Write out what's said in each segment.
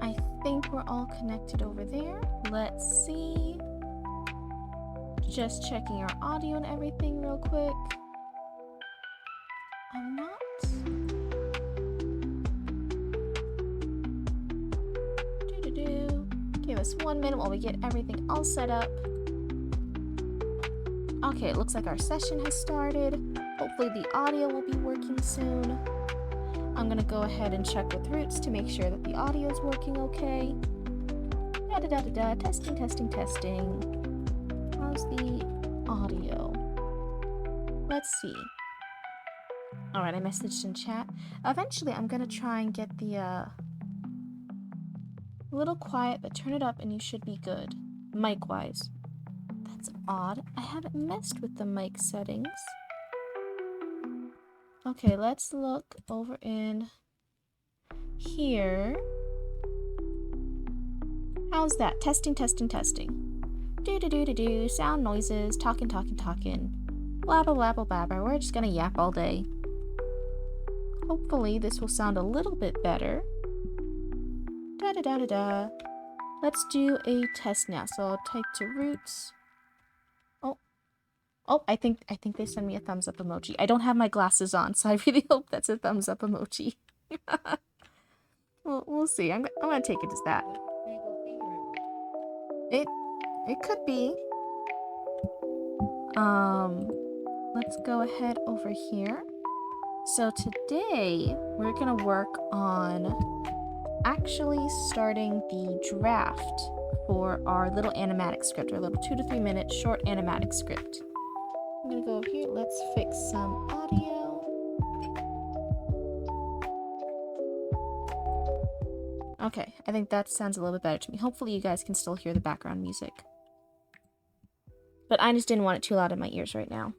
I think we're all connected over there. Let's see. Just checking our audio and everything real quick. I'm not. Give us 1 minute while we get everything all set up. Okay, it looks like our session has started. Hopefully the audio will be working soon. I'm gonna go ahead and check with Roots to make sure that the audio is working okay. Testing, testing, testing. How's the audio? Let's see. Alright, I messaged in chat. Eventually, I'm gonna try and get the, a little quiet, but turn it up and you should be good. Mic-wise. That's odd. I haven't messed with the mic settings. Okay, let's look over in here. How's that? Testing, testing, testing. Do-do-do-do-do. Sound noises. Talking, talking, talking. Blabber, blabber, blabber. We're just gonna yap all day. Hopefully this will sound a little bit better. Da-da-da-da-da. Let's do a test now. So I'll type to Roots. Oh, I think they send me a thumbs up emoji. I don't have my glasses on, so I really hope that's a thumbs up emoji. We'll see. I'm gonna take it as that. It could be. Let's go ahead over here. So today we're gonna work on actually starting the draft for our little animatic script, our little 2 to 3 minute short animatic script. I'm gonna go over here. Let's fix some audio. Okay, I think that sounds a little bit better to me. Hopefully you guys can still hear the background music. But I just didn't want it too loud in my ears right now.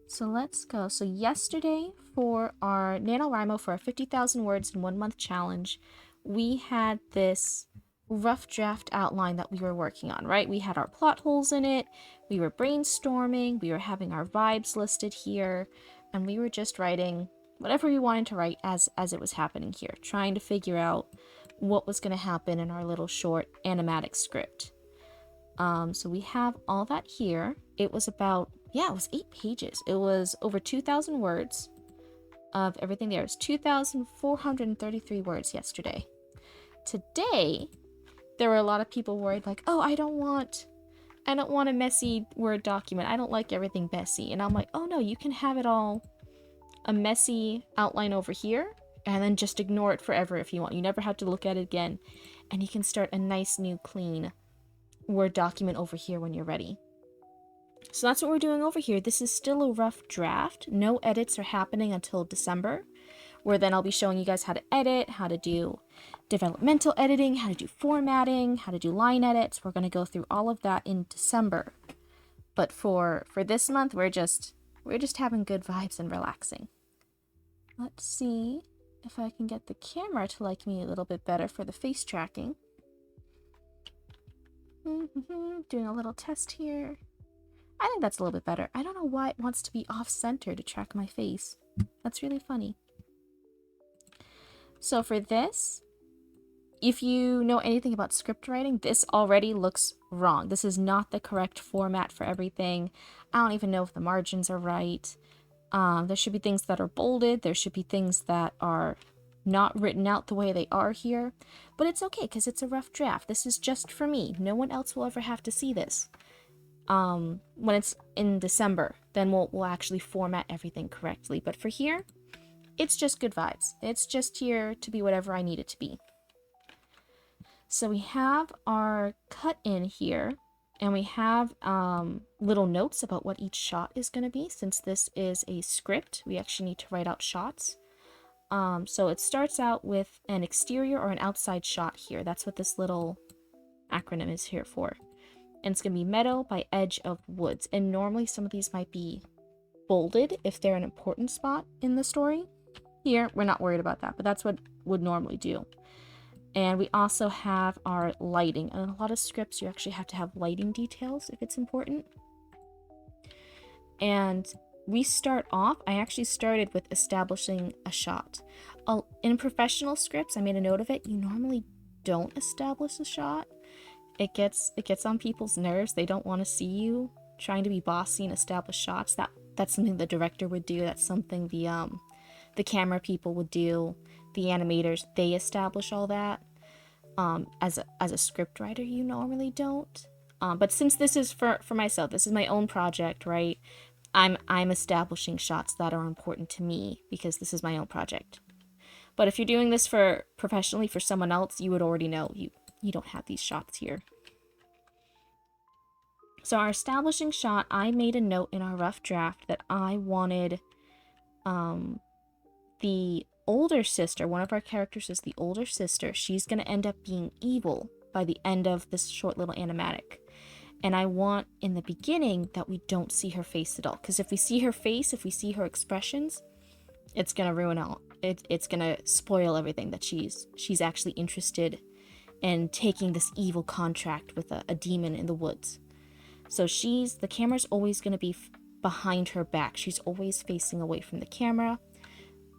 So let's go. So yesterday for our NaNoWriMo for our 50,000 words in 1 month challenge, we had this rough draft outline that we were working on, right? We had our plot holes in it, we were brainstorming, we were having our vibes listed here, and we were just writing whatever we wanted to write as it was happening here, trying to figure out what was going to happen in our little short animatic script. So we have all that here. It was about, it was 8 pages. It was over 2,000 words of everything there. It was 2,433 words yesterday. Today, there were a lot of people worried like, oh, I don't want a messy Word document. I don't like everything messy. And I'm like, oh no, you can have it all a messy outline over here and then just ignore it forever if you want. You never have to look at it again. And you can start a nice new clean Word document over here when you're ready. So that's what we're doing over here. This is still a rough draft. No edits are happening until December, where then I'll be showing you guys how to edit, how to do developmental editing, how to do formatting, how to do line edits. We're going to go through all of that in December. But for this month, we're just having good vibes and relaxing. Let's see if I can get the camera to like me a little bit better for the face tracking. Doing a little test here. I think that's a little bit better. I don't know why it wants to be off-center to track my face. That's really funny. So for this, if you know anything about script writing, this already looks wrong. This is not the correct format for everything. I don't even know if the margins are right. There should be things that are bolded. There should be things that are not written out the way they are here. But it's okay because it's a rough draft. This is just for me. No one else will ever have to see this. When it's in December, then we'll actually format everything correctly. But for here, it's just good vibes. It's just here to be whatever I need it to be. So we have our cut in here, and we have little notes about what each shot is going to be. Since this is a script, we actually need to write out shots. So it starts out with an exterior or an outside shot here. That's what this little acronym is here for. And it's going to be meadow by edge of woods. And normally some of these might be bolded if they're an important spot in the story. Here, we're not worried about that, but that's what would normally do. And we also have our lighting. And in a lot of scripts, you actually have to have lighting details if it's important. And we start off, I actually started with establishing a shot. In professional scripts, I made a note of it, you normally don't establish a shot, it gets on people's nerves. They don't want to see you trying to be bossy and establish shots. That's something the director would do. That's something the camera people would do. The animators, they establish all that. As a script writer, you normally don't. But since this is for myself, this is my own project, right? I'm establishing shots that are important to me because this is my own project. But if you're doing this for professionally for someone else, you would already know you don't have these shots here. So our establishing shot, I made a note in our rough draft that I wanted the older sister, one of our characters is the older sister. She's going to end up being evil by the end of this short little animatic. And I want in the beginning that we don't see her face at all. Because if we see her face, if we see her expressions, it's going to ruin all. It's going to spoil everything that she's actually interested in taking this evil contract with a demon in the woods. So the camera's always going to be behind her back. She's always facing away from the camera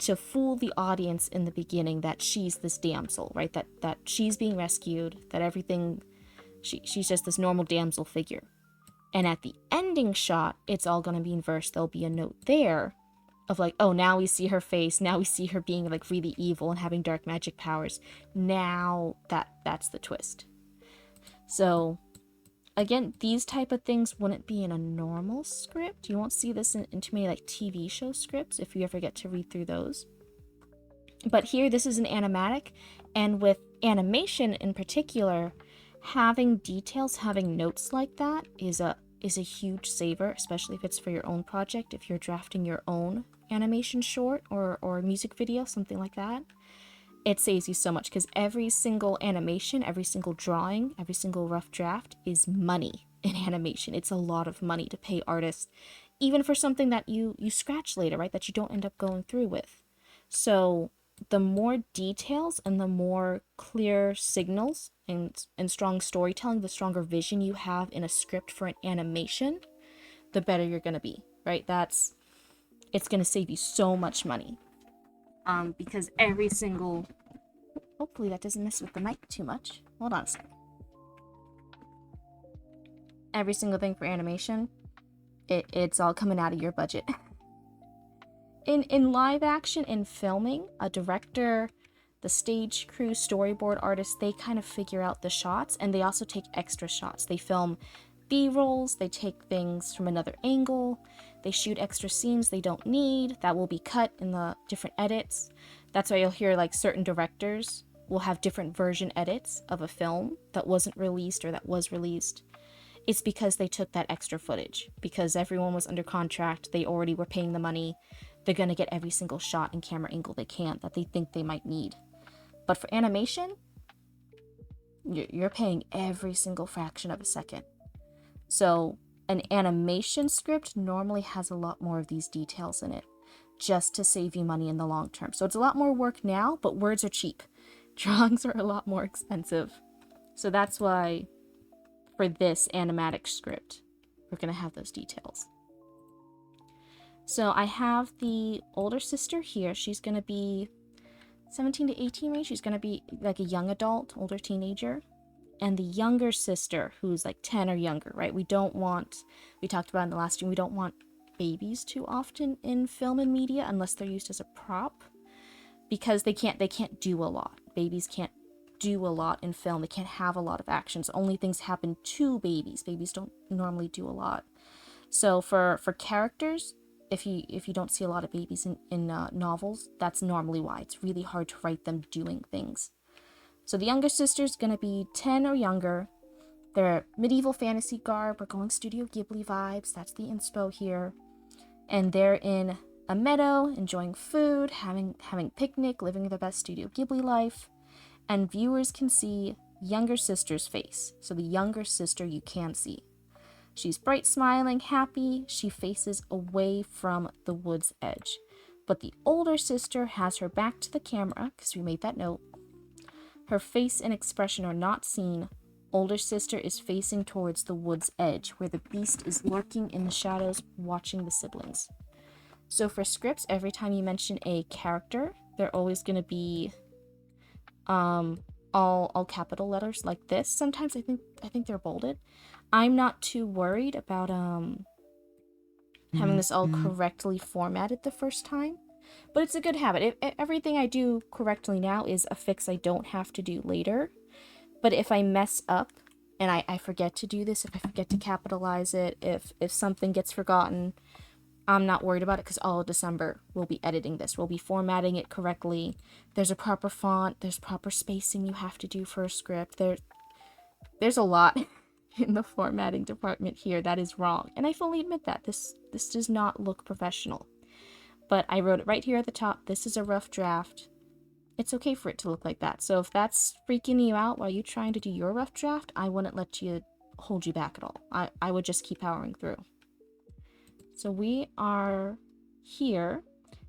to fool the audience in the beginning that she's this damsel, right? That she's being rescued, that everything, she's just this normal damsel figure. And at the ending shot, it's all going to be inverse. There'll be a note there of like, oh, now we see her face. Now we see her being like really evil and having dark magic powers. Now that's the twist. So again, these type of things wouldn't be in a normal script. You won't see this in too many like TV show scripts if you ever get to read through those. But here, this is an animatic, and with animation in particular, having details, having notes like that is a huge saver, especially if it's for your own project. If you're drafting your own animation short or music video, something like that, it saves you so much because every single animation, every single drawing, every single rough draft is money in animation. It's a lot of money to pay artists, even for something that you scratch later, right? That you don't end up going through with. So the more details and the more clear signals and strong storytelling, the stronger vision you have in a script for an animation, the better you're going to be, right? It's going to save you so much money. Because every single, hopefully that doesn't mess with the mic too much. Hold on a sec. Every single thing for animation, it's all coming out of your budget. In live action, in filming, a director, the stage crew, storyboard artists, they kind of figure out the shots, and they also take extra shots. They film B-rolls, they take things from another angle, they shoot extra scenes they don't need, that will be cut in the different edits. That's why you'll hear like certain directors will have different version edits of a film that wasn't released or that was released. It's because they took that extra footage, because everyone was under contract, they already were paying the money, they're gonna get every single shot and camera angle they can that they think they might need. But for animation, you're paying every single fraction of a second. So an animation script normally has a lot more of these details in it, just to save you money in the long term. So it's a lot more work now, but words are cheap. Drawings are a lot more expensive. So that's why for this animatic script, we're going to have those details. So I have the older sister here. She's going to be 17 to 18 range. She's going to be like a young adult, older teenager. And the younger sister, who's like 10 or younger, right? We talked about in the last stream, we don't want babies too often in film and media unless they're used as a prop, because they can't do a lot. Babies can't do a lot in film. They can't have a lot of actions. Only things happen to babies. Babies don't normally do a lot. So for characters, if you don't see a lot of babies in novels, that's normally why. It's really hard to write them doing things. So the younger sister's gonna be 10 or younger. They're medieval fantasy garb. We're going Studio Ghibli vibes. That's the inspo here. And they're in a meadow, enjoying food, having picnic, living their best Studio Ghibli life. And viewers can see younger sister's face. So the younger sister you can see. She's bright, smiling, happy. She faces away from the wood's edge. But the older sister has her back to the camera, because we made that note. Her face and expression are not seen. Older sister is facing towards the wood's edge, where the beast is lurking in the shadows, watching the siblings. So for scripts, every time you mention a character, they're always going to be all capital letters like this. Sometimes I think they're bolded. I'm not too worried about having this all correctly formatted the first time, but it's a good habit. Everything I do correctly now is a fix I don't have to do later. But if I mess up and I forget to do this, if I forget to capitalize it, if something gets forgotten, I'm not worried about it because all of December we'll be editing this. We'll be formatting it correctly. There's a proper font. There's proper spacing you have to do for a script. There's a lot in the formatting department here that is wrong. And I fully admit that. This does not look professional. But I wrote it right here at the top. This is a rough draft. It's okay for it to look like that. So if that's freaking you out while you're trying to do your rough draft, I wouldn't let you hold you back at all. I would just keep powering through. So we are here.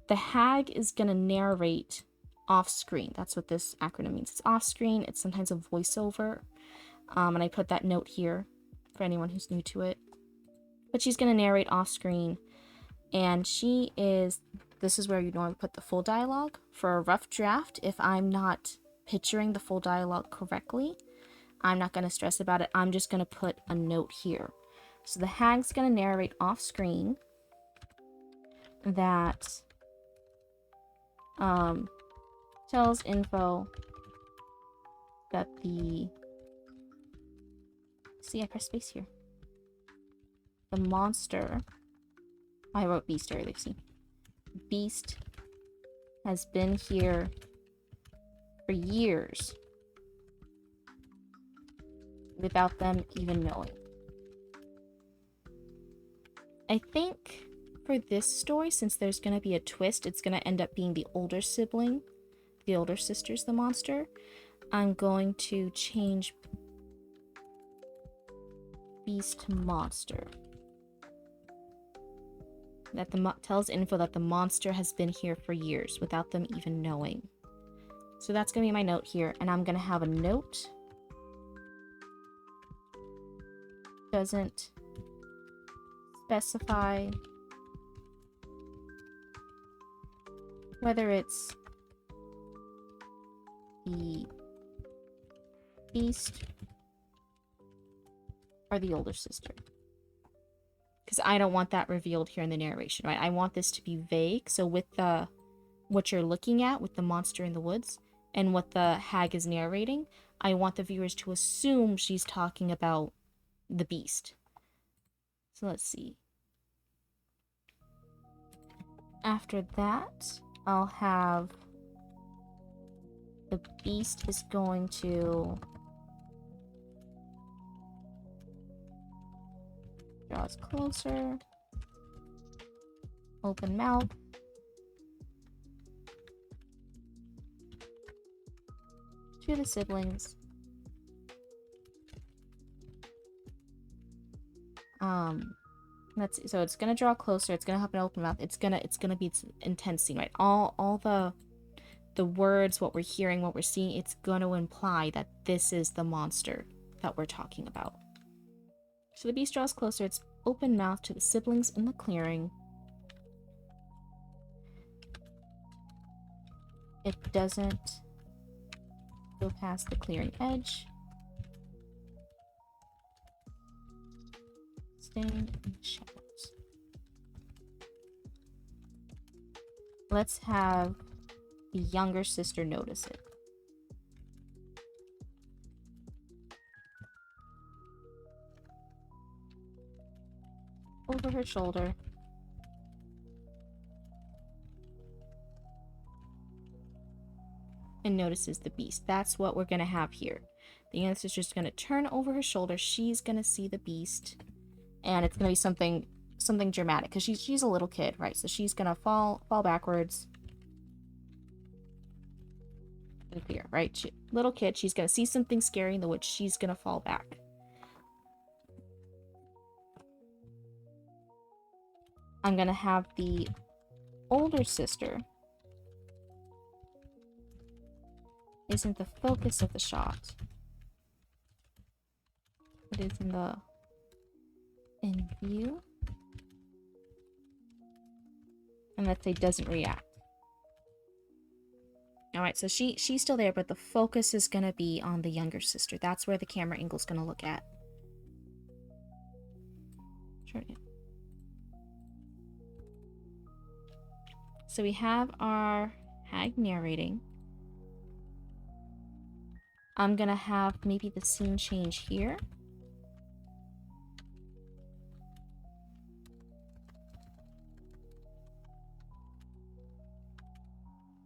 The hag is going to narrate off screen. That's what this acronym means. It's off screen. It's sometimes a voiceover. And I put that note here for anyone who's new to it. But she's going to narrate off screen. And this is where you normally put the full dialogue. For a rough draft, if I'm not picturing the full dialogue correctly, I'm not going to stress about it. I'm just going to put a note here. So the hag's going to narrate off screen that tells info that I pressed space here. The monster, I wrote beast earlier, see. Beast has been here for years without them even knowing. I think for this story, since there's going to be a twist, it's going to end up being the older sibling, the older sister's the monster. I'm going to change beast to monster. That tells info that the monster has been here for years without them even knowing. So that's going to be my note here, and I'm going to have a note. Doesn't specify whether it's the beast or the older sister. Because I don't want that revealed here in the narration, right? I want this to be vague. So with what you're looking at with the monster in the woods and what the hag is narrating, I want the viewers to assume she's talking about the beast. So let's see. After that, I'll have the beast is going to draws closer, open mouth, to the siblings. So it's gonna draw closer. It's gonna have an open mouth. It's gonna be intense scene, right? All the words, what we're hearing, what we're seeing, it's gonna imply that this is the monster that we're talking about. So the beast draws closer. It's open mouth to the siblings in the clearing. It doesn't go past the clearing edge. Staying in the shadows. Let's have the younger sister notice it. Over her shoulder. And notices the beast. That's what we're going to have here. The younger sister's going to turn over her shoulder. She's going to see the beast. And it's going to be something dramatic. Because she's a little kid, right? So she's going to fall backwards. Clear, right? Little kid. She's going to see something scary in the woods. She's going to fall back. I'm going to have the older sister isn't the focus of the shot. It is in view. And let's say doesn't react. All right, so she's still there, but the focus is going to be on the younger sister. That's where the camera angle is going to look at. Sure. So we have our hag narrating. I'm going to have maybe the scene change here.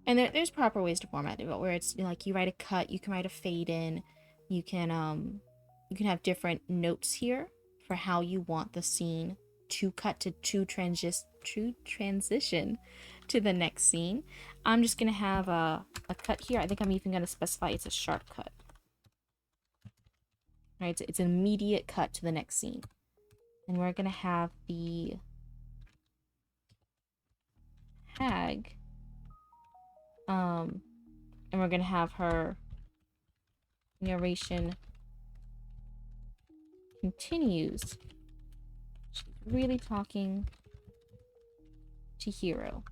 And there's proper ways to format it, where it's like you write a cut, you can write a fade in, you can have different notes here for how you want the scene to cut to transition to the next scene. I'm just gonna have a cut here. I think I'm even gonna specify it's a sharp cut. Right, it's an immediate cut to the next scene, and we're gonna have the hag. And we're gonna have her narration continues. She's really talking to Hero.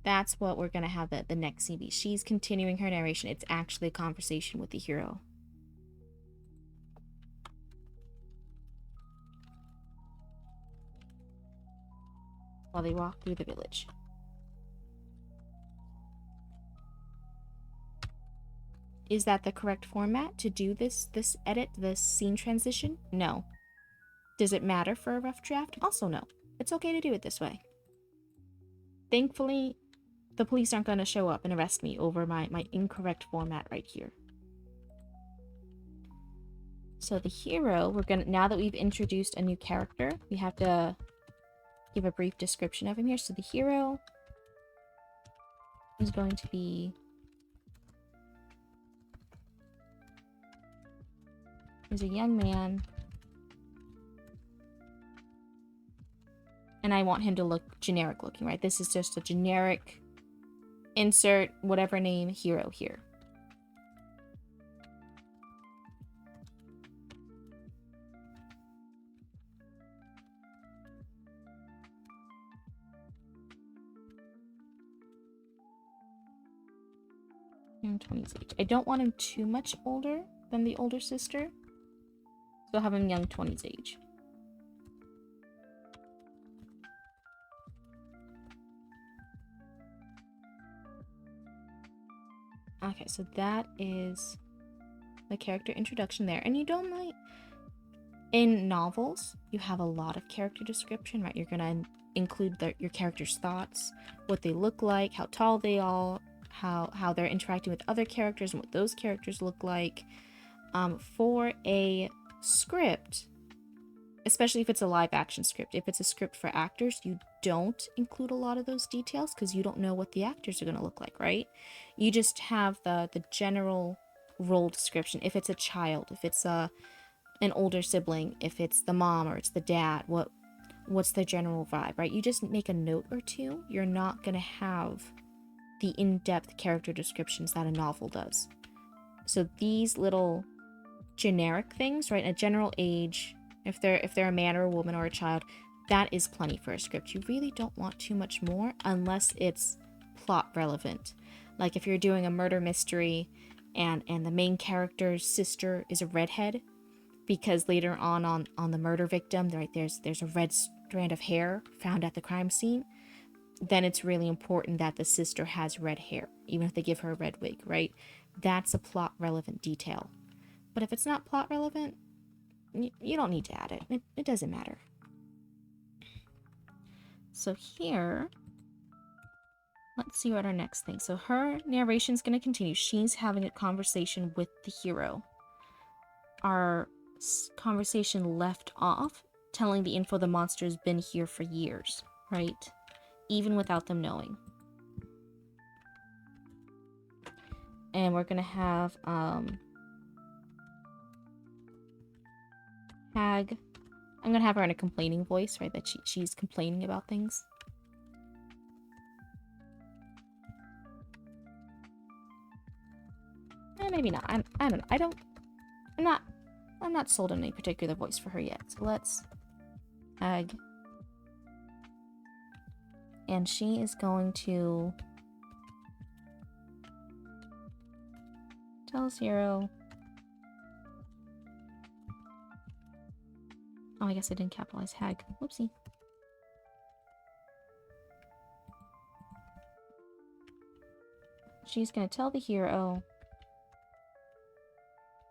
That's what we're gonna have the next scene be. She's continuing her narration. It's actually a conversation with the hero. While they walk through the village. Is that the correct format to do this edit, this scene transition? No. Does it matter for a rough draft? Also no. It's okay to do it this way. Thankfully, the police aren't going to show up and arrest me over my incorrect format right here. So the hero, now that we've introduced a new character, we have to give a brief description of him here. So the hero is going to be... He's a young man. And I want him to look generic looking, right? This is just a generic insert whatever name hero here. Young 20s age. I don't want him too much older than the older sister. So I'll have him young 20s age. Okay, so that is the character introduction there. And you don't like... In novels, you have a lot of character description, right? You're going to include your character's thoughts, what they look like, how tall they are, how they're interacting with other characters, and what those characters look like. For a script, especially if it's a live action script, if it's a script for actors, you don't include a lot of those details because you don't know what the actors are going to look like, right? You just have the general role description. If it's a child, if it's an older sibling, if it's the mom or it's the dad, what's their general vibe, right? You just make a note or two. You're not going to have the in-depth character descriptions that a novel does. So these little generic things, right? A general age, if they're a man or a woman or a child, that is plenty for a script. You really don't want too much more unless it's plot relevant. Like if you're doing a murder mystery and the main character's sister is a redhead, because later on the murder victim, right, there's a red strand of hair found at the crime scene, then it's really important that the sister has red hair, even if they give her a red wig, right? That's a plot relevant detail. But if it's not plot relevant, you don't need to add it. It doesn't matter. So here, let's see what our next thing. So her narration is going to continue. She's having a conversation with the hero. Our conversation left off telling the info the monster's been here for years, right? Even without them knowing. And we're going to have hag. I'm gonna have her in a complaining voice, right? That she's complaining about things. Maybe not. I don't know. I'm not sold on any particular voice for her yet. So let's hag. And she is going to Tells hero. Oh, I guess I didn't capitalize hag. Whoopsie. She's gonna tell the hero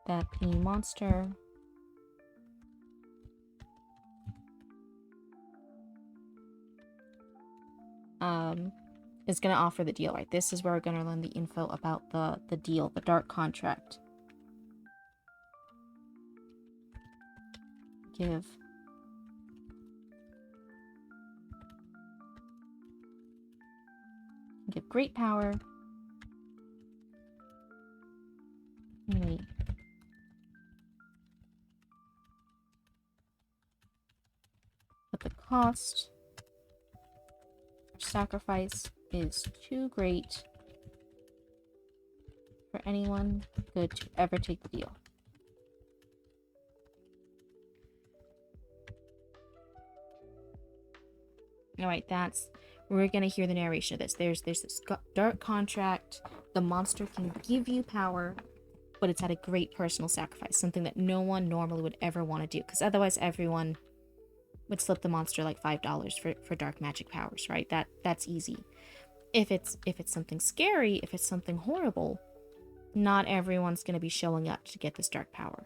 that the monster is gonna offer the deal, right? This is where we're gonna learn the info about the deal, the dark contract. Give great power. Wait. But the cost or sacrifice is too great for anyone good to ever take the deal. Alright, we're gonna hear the narration of this. There's this dark contract. The monster can give you power, but it's at a great personal sacrifice, something that no one normally would ever want to do, because otherwise everyone would slip the monster like $5 for dark magic powers, right? That's easy. If it's something scary, if it's something horrible, not everyone's gonna be showing up to get this dark power.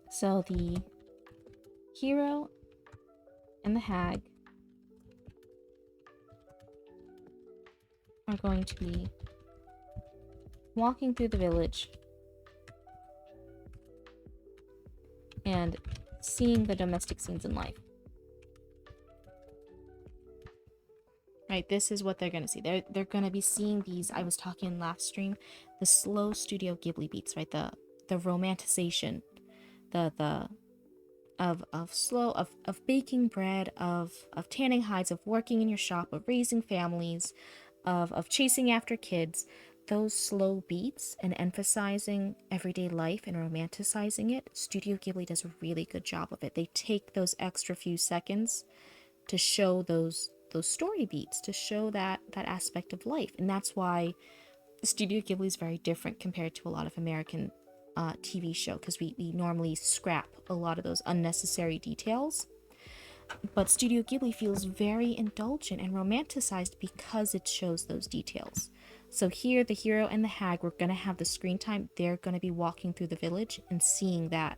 So the hero and the hag are going to be walking through the village and seeing the domestic scenes in life. Right, this is what they're going to see. They're going to be seeing these, I was talking last stream, the slow Studio Ghibli beats, right? The romanticization, of baking bread, of tanning hides, of working in your shop, of raising families, of chasing after kids. Those slow beats and emphasizing everyday life and romanticizing it, Studio Ghibli does a really good job of it. They take those extra few seconds to show those story beats, to show that aspect of life. And that's why Studio Ghibli is very different compared to a lot of American TV show, because we normally scrap a lot of those unnecessary details. But Studio Ghibli feels very indulgent and romanticized because it shows those details. So here, the hero and the hag, we're going to have the screen time. They're going to be walking through the village and seeing that.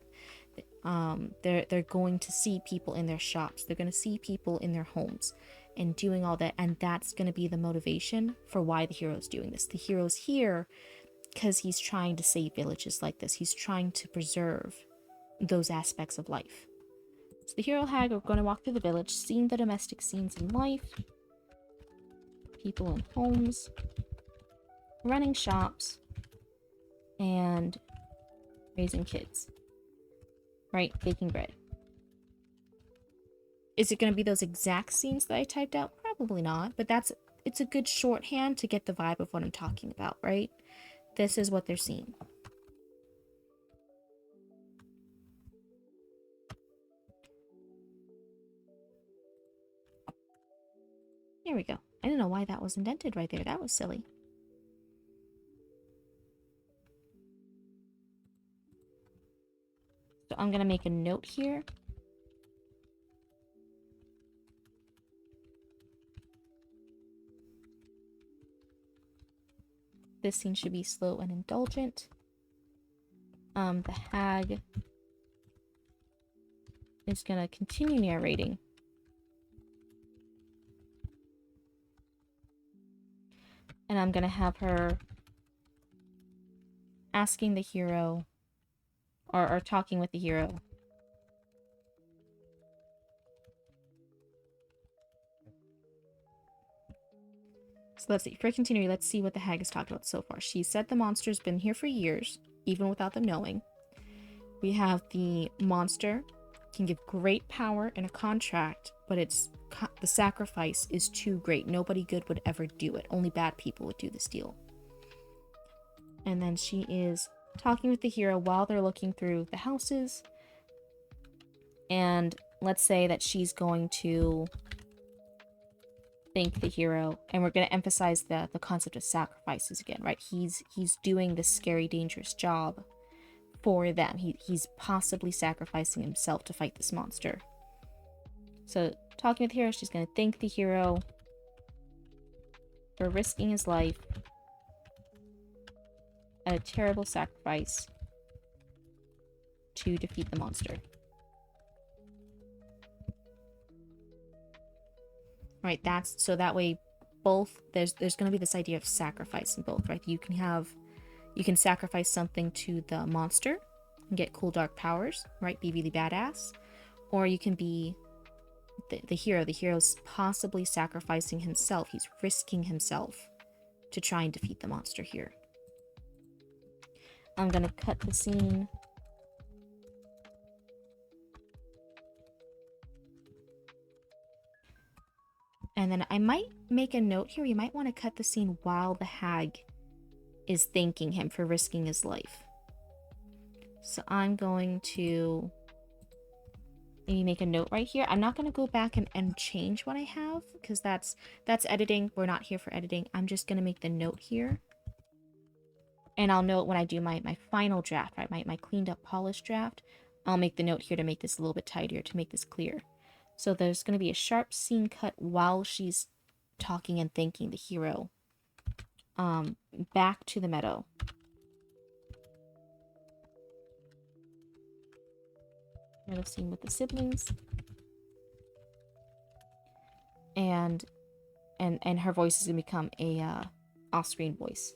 They're going to see people in their shops. They're going to see people in their homes and doing all that. And that's going to be the motivation for why the hero's doing this. The hero's here because he's trying to save villages like this. He's trying to preserve those aspects of life. So the hero hag are going to walk through the village, seeing the domestic scenes in life, people in homes, running shops, and raising kids. Right? Baking bread. Is it going to be those exact scenes that I typed out? Probably not, but it's a good shorthand to get the vibe of what I'm talking about, right? This is what they're seeing. Here we go. I don't know why that was indented right there. That was silly. So I'm going to make a note here. This scene should be slow and indulgent. The hag is going to continue narrating. And I'm going to have her asking the hero, or talking with the hero. So let's see. For continuing, let's see what the hag has talked about so far. She said the monster's been here for years, even without them knowing. We have the monster can give great power in a contract, but the sacrifice is too great. Nobody good would ever do it. Only bad people would do this deal. And then she is talking with the hero while they're looking through the houses. And let's say that she's going to thank the hero, and we're going to emphasize the concept of sacrifices again, right? He's doing this scary, dangerous job for them. He's possibly sacrificing himself to fight this monster. So, talking with the hero, she's going to thank the hero for risking his life at a terrible sacrifice to defeat the monster. Right, that's so that way both there's going to be this idea of sacrifice in both, right? You can sacrifice something to the monster and get cool dark powers, right? Be really badass. Or you can be the hero. The hero's possibly sacrificing himself. He's risking himself to try and defeat the monster here. I'm going to cut the scene. And then I might make a note here. You might want to cut the scene while the hag is thanking him for risking his life. So I'm going to maybe make a note right here. I'm not going to go back and change what I have, because that's editing. We're not here for editing. I'm just going to make the note here. And I'll note when I do my final draft, right? My cleaned up, polished draft. I'll make the note here to make this a little bit tidier, to make this clear. So there's going to be a sharp scene cut while she's talking and thanking the hero. Back to the meadow. Another scene with the siblings. And her voice is going to become a off-screen voice.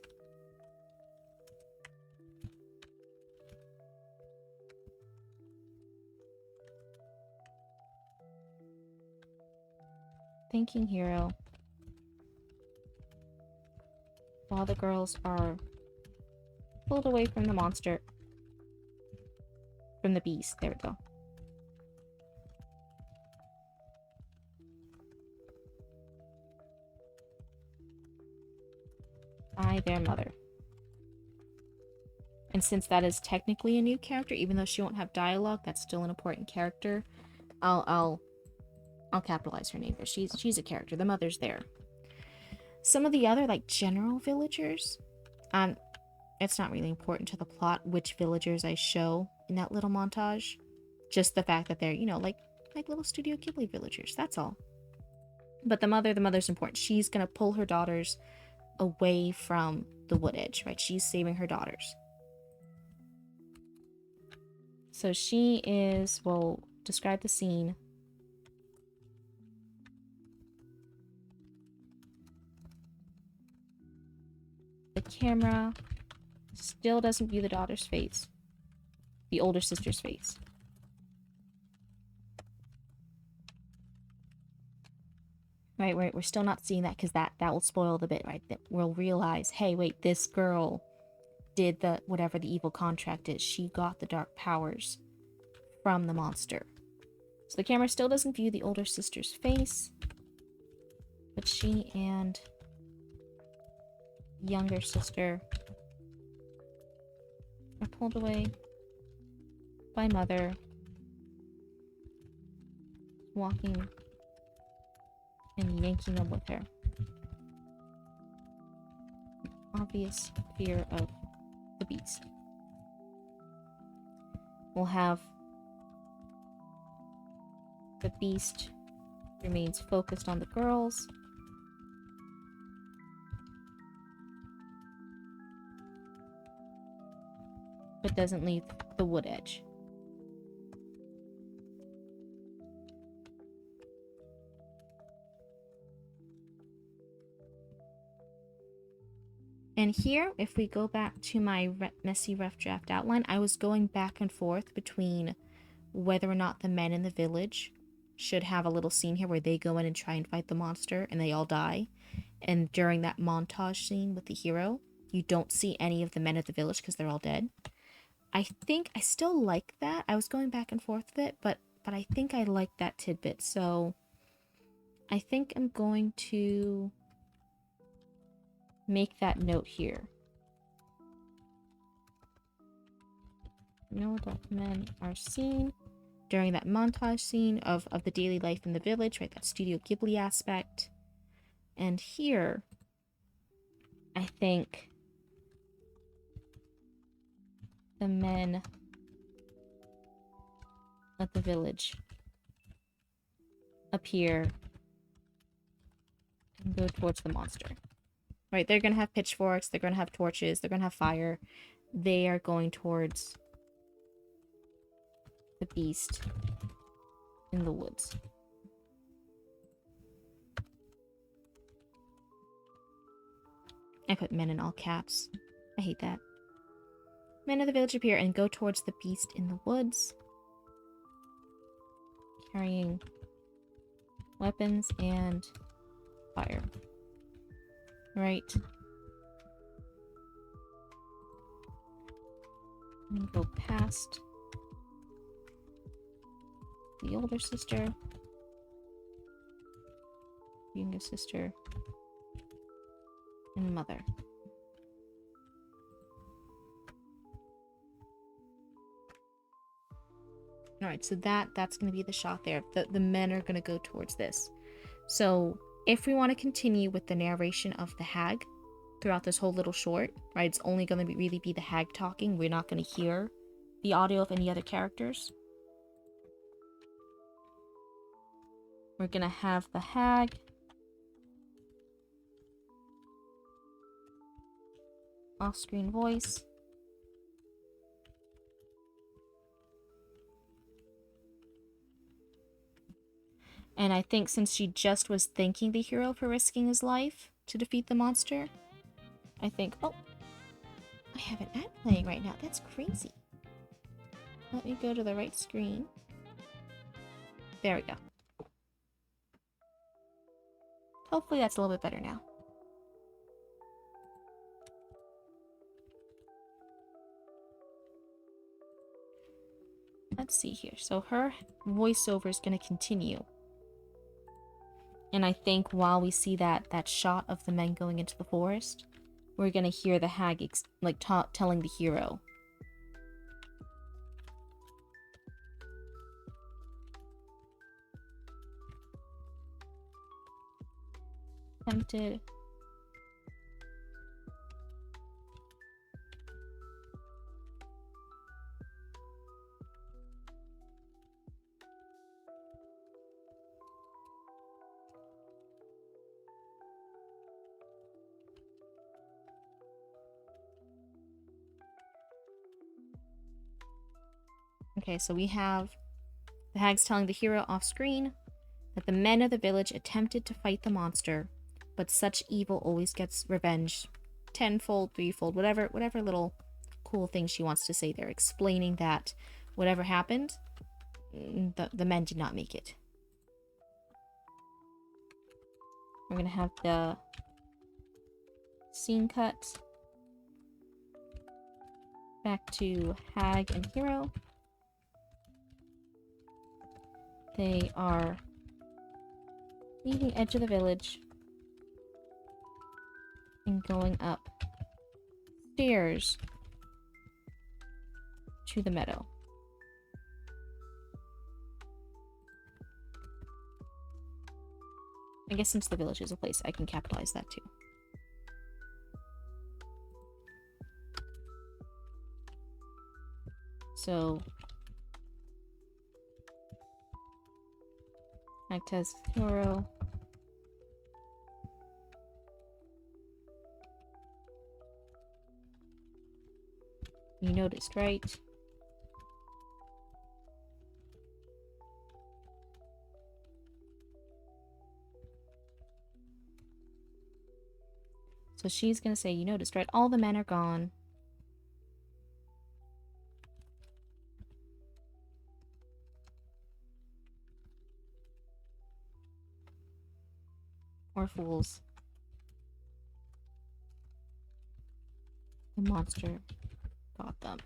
Thanking hero. While the girls are pulled away from the monster. From the beast. There we go. By their mother. And since that is technically a new character, even though she won't have dialogue, that's still an important character. I'll capitalize her name here. She's a character. The mother's there. Some of the other, like, general villagers, it's not really important to the plot which villagers I show in that little montage. Just the fact that they're, you know, like little Studio Ghibli villagers. That's all. But the mother's important. She's gonna pull her daughters away from the wood edge, right? She's saving her daughters. So she is, we'll describe the scene. The camera still doesn't view the daughter's face. The older sister's face. Right, we're still not seeing that because that will spoil the bit, right? That we'll realize, hey, wait, this girl did the whatever the evil contract is. She got the dark powers from the monster. So the camera still doesn't view the older sister's face, but she and younger sister are pulled away by mother, walking and yanking them with her. Obvious fear of the beast. We'll have the beast remains focused on the girls. But doesn't leave the wood edge. And here, if we go back to my messy rough draft outline, I was going back and forth between whether or not the men in the village should have a little scene here where they go in and try and fight the monster and they all die. And during that montage scene with the hero, you don't see any of the men of the village because they're all dead. I think I still like that. I was going back and forth with it, but I think I like that tidbit. So I think I'm going to make that note here. No adult men are seen during that montage scene of the daily life in the village, right? That Studio Ghibli aspect. And here, I think the men at the village appear and go towards the monster. Right, they're gonna have pitchforks, they're gonna have torches, they're gonna have fire. They are going towards the beast in the woods. I put men in all caps. I hate that. Men of the village appear and go towards the beast in the woods, carrying weapons and fire. Right. And go past the older sister, younger sister, and mother. Alright, so that's going to be the shot there. The men are going to go towards this. So, if we want to continue with the narration of the hag throughout this whole little short, right, it's only going to really be the hag talking. We're not going to hear the audio of any other characters. We're going to have the hag off-screen voice. And I think since she just was thanking the hero for risking his life to defeat the monster, I think... Oh! I have an ad playing right now. That's crazy. Let me go to the right screen. There we go. Hopefully that's a little bit better now. Let's see here. So her voiceover is going to continue. And I think while we see that shot of the men going into the forest, we're going to hear the hag telling the hero. Tempted. Okay, so we have the hags telling the hero off screen that the men of the village attempted to fight the monster, but such evil always gets revenge tenfold, threefold, whatever little cool thing she wants to say there, explaining that whatever happened, the men did not make it. We're gonna have the scene cut back to hag and hero. They are leaving edge of the village and going up stairs to the meadow. I guess since the village is a place, I can capitalize that too. So act as hero. You noticed, right? So she's gonna say, you noticed, right? All the men are gone. Or fools. The monster got them.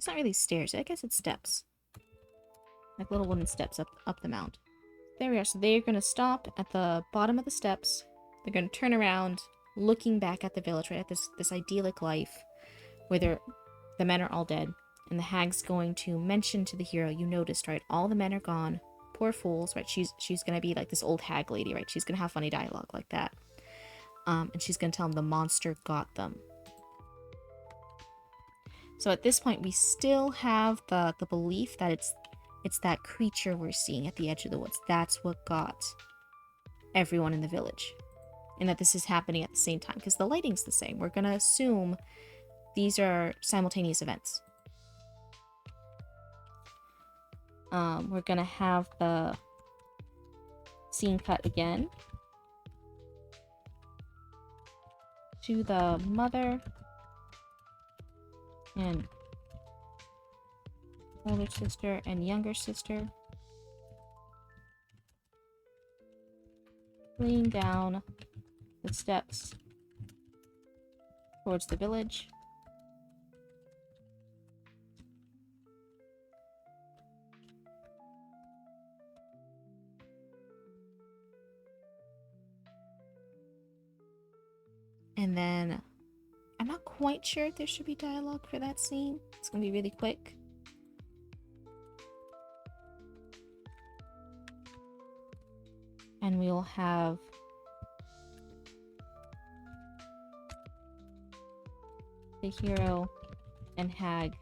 It's not really stairs. I guess it's steps. Like little wooden steps up the mount. There we are. So they're going to stop at the bottom of the steps. They're going to turn around, looking back at the village, right? At this idyllic life where the men are all dead. And the hag's going to mention to the hero, you noticed, right? All the men are gone. Poor fools, right? She's going to be like this old hag lady, right? She's going to have funny dialogue like that. And she's going to tell him the monster got them. So at this point, we still have the belief that it's that creature we're seeing at the edge of the woods. That's what got everyone in the village. And that this is happening at the same time. Because the lighting's the same. We're going to assume these are simultaneous events. We're going to have the scene cut again to the mother and older sister and younger sister fleeing down the steps towards the village. And then I'm not quite sure if there should be dialogue for that scene. It's gonna be really quick. And we'll have the hero and hag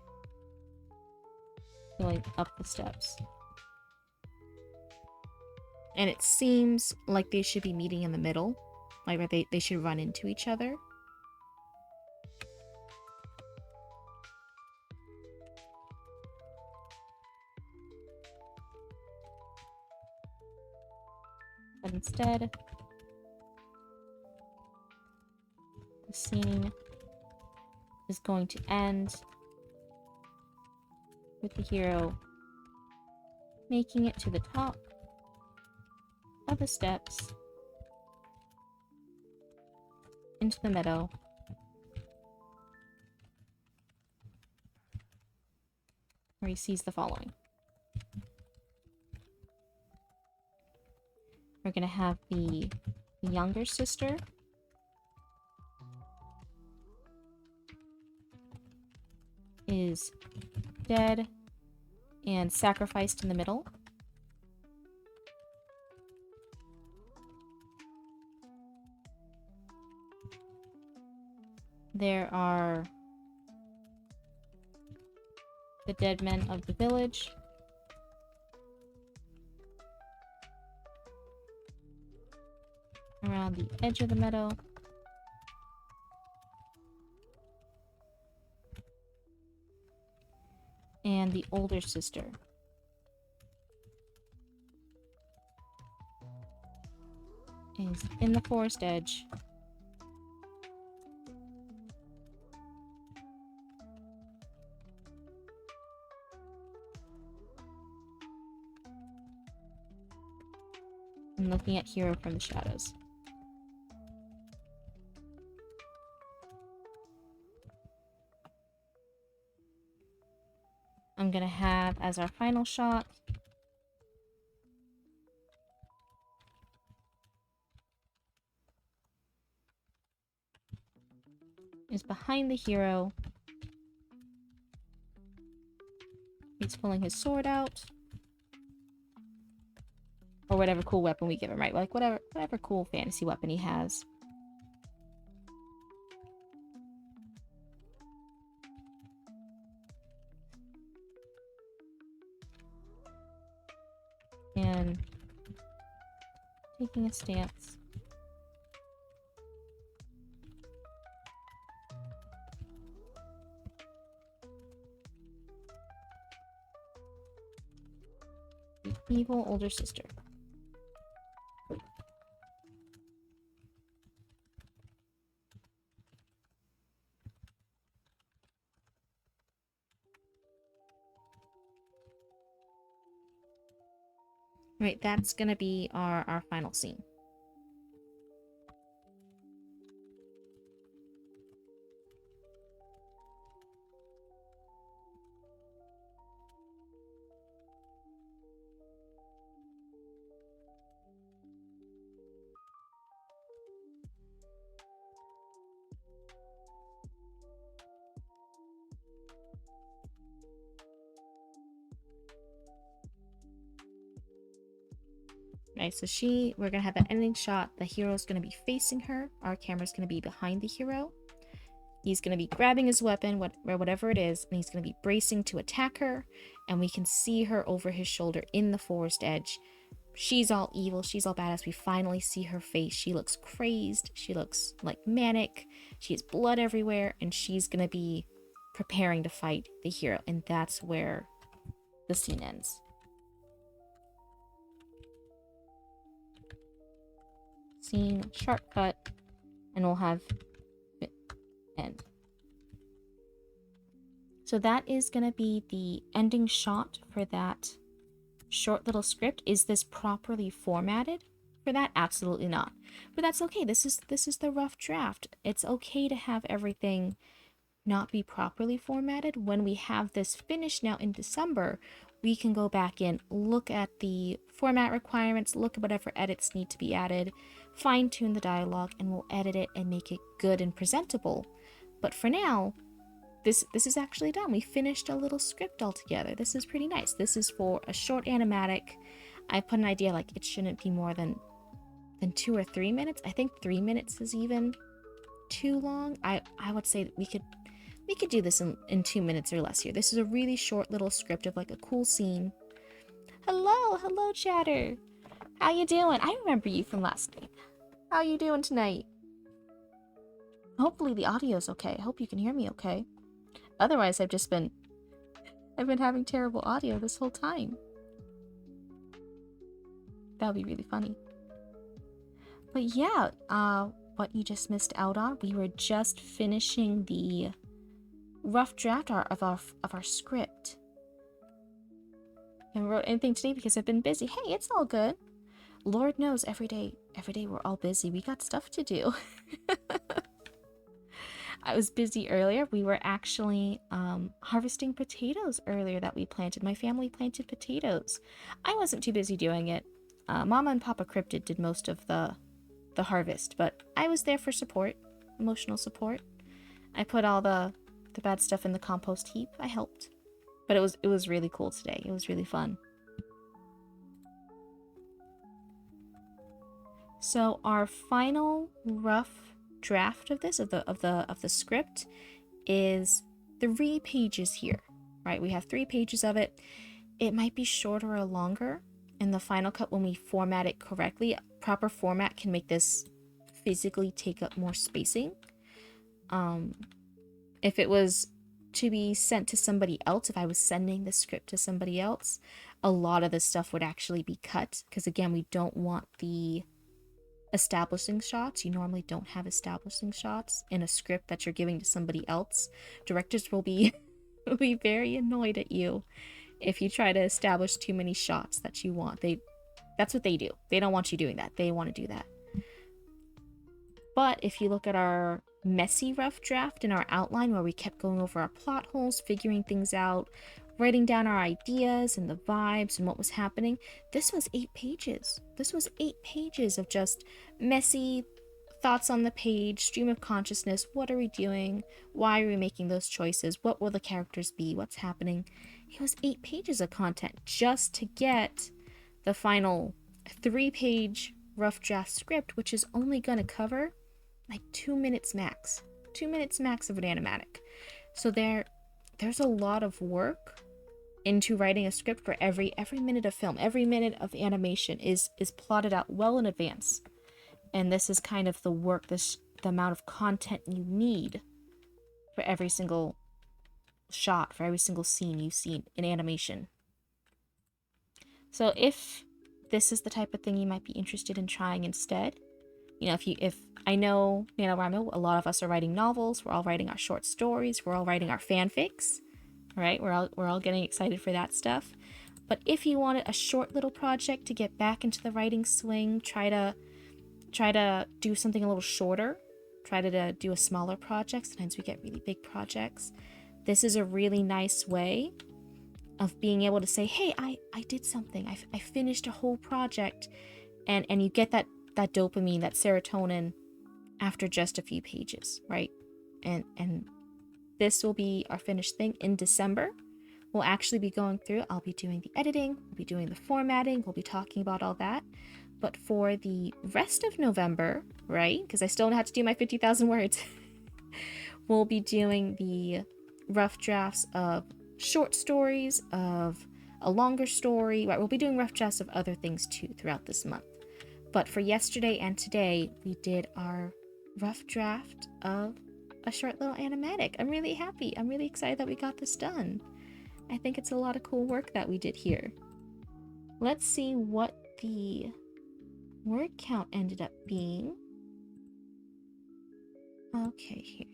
going up the steps. And it seems like they should be meeting in the middle. Like they should run into each other. But instead, the scene is going to end with the hero making it to the top of the steps into the meadow, where he sees the following. We're going to have the younger sister is dead and sacrificed in the middle. There are the dead men of the village. Around the edge of the meadow. And the older sister is in the forest edge. And looking at Hero from the shadows. I'm gonna have as our final shot is behind the hero. He's pulling his sword out. Or whatever cool weapon we give him, right? Like whatever cool fantasy weapon he has. And taking a stance. The evil older sister. Right, that's gonna be our final scene. Right, so we're gonna have an ending shot. The hero's gonna be facing her. Our camera's gonna be behind the hero. He's gonna be grabbing his weapon, whatever it is, and he's gonna be bracing to attack her. And we can see her over his shoulder in the forest edge. She's all evil. She's all badass. We finally see her face. She looks crazed. She looks like manic. She has blood everywhere, and she's gonna be preparing to fight the hero. And that's where the scene ends. Scene, sharp cut, and we'll have end. So that is going to be the ending shot for that short little script. Is this properly formatted for that? Absolutely not. But that's okay. This is the rough draft. It's okay to have everything not be properly formatted. When we have this finished now in December, we can go back in, look at the format requirements, look at whatever edits need to be added, fine-tune the dialogue, and we'll edit it and make it good and presentable. But for now, this is actually done. We finished a little script altogether. This is pretty nice. This is for a short animatic. I put an idea like it shouldn't be more than 2 or 3 minutes. I think 3 minutes is even too long. I would say that we could do this in 2 minutes or less here. This is a really short little script of like a cool scene. Hello, chatter. How you doing? I remember you from last night. How you doing tonight? Hopefully the audio's okay. I hope you can hear me okay. Otherwise, I've been having terrible audio this whole time. That would be really funny. But yeah, what you just missed out on, we were just finishing the rough draft of our script. I haven't wrote anything today because I've been busy. Hey, it's all good. Lord knows every day we're all busy. We got stuff to do. I was busy earlier. We were actually harvesting potatoes earlier that we planted. My family planted potatoes. I wasn't too busy doing it. Mama and Papa Cryptid did most of the harvest, but I was there for support, emotional support. I put all the bad stuff in the compost heap. I helped. But it was really cool today. It was really fun. So our final rough draft of this of the script is 3 pages here, right? We have 3 pages of it. It might be shorter or longer in the final cut when we format it correctly. Proper format can make this physically take up more spacing. If it was to be sent to somebody else, if I was sending the script to somebody else, a lot of this stuff would actually be cut because again, we don't want the establishing shots. You normally don't have establishing shots in a script that you're giving to somebody else. Directors will be very annoyed at you if you try to establish too many shots that you want. That's what they do. They don't want you doing that. They want to do that. But if you look at our messy rough draft in our outline where we kept going over our plot holes, figuring things out, writing down our ideas and the vibes and what was happening, this was 8 pages. This was 8 pages of just messy thoughts on the page, stream of consciousness. What are we doing? Why are we making those choices? What will the characters be? What's happening? It was 8 pages of content just to get the final 3-page rough draft script, which is only going to cover like 2 minutes max. 2 minutes max of an animatic. So there's a lot of work into writing a script for every minute of film. Every minute of animation is plotted out well in advance. And this is kind of the work, the amount of content you need for every single shot, for every single scene you see in animation. So if this is the type of thing you might be interested in trying instead, you know, if I know NaNoWriMo, a lot of us are writing novels, we're all writing our short stories, we're all writing our fanfics, right? We're all getting excited for that stuff. But if you wanted a short little project to get back into the writing swing, try to do something a little shorter, try to do a smaller project. Sometimes we get really big projects. This is a really nice way of being able to say, hey, I did something. I finished a whole project. And you get that dopamine, that serotonin after just a few pages, right? And this will be our finished thing in December. We'll actually be going through, I'll be doing the editing, we'll be doing the formatting, we'll be talking about all that. But for the rest of November, right, because I still have to do my 50,000 words, we'll be doing the rough drafts of short stories, of a longer story, right? We'll be doing rough drafts of other things too throughout this month. But for yesterday and today, we did our rough draft of a short little animatic. I'm really happy. I'm really excited that we got this done. I think it's a lot of cool work that we did here. Let's see what the word count ended up being. Okay, here.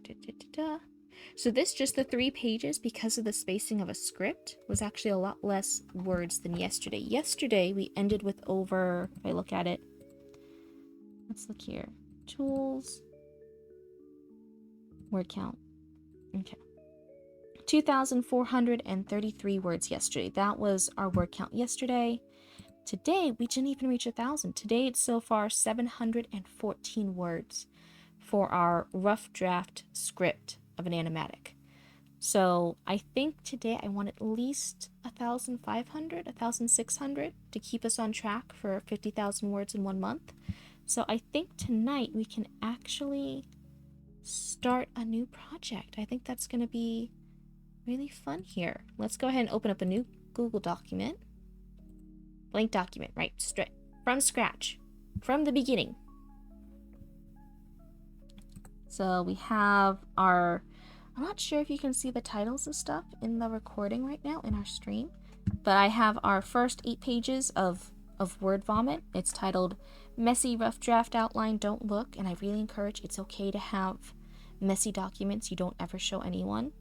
So this, just the 3 pages, because of the spacing of a script, was actually a lot less words than yesterday. Yesterday, we ended with over, if I look at it, let's look here. Tools. Word count. Okay. 2,433 words yesterday. That was our word count yesterday. Today, we didn't even reach 1,000. Today, it's so far 714 words for our rough draft script of an animatic. So I think today I want at least 1,500, 1,600 to keep us on track for 50,000 words in 1 month. So I think tonight we can actually start a new project. I think that's going to be really fun here. Let's go ahead and open up a new Google document. Blank document, right? Straight from scratch, from the beginning. So we have our, I'm not sure if you can see the titles of stuff in the recording right now in our stream, but I have our first 8 pages of word vomit. It's titled Messy Rough Draft Outline, Don't Look, and I really encourage, it's okay to have messy documents you don't ever show anyone.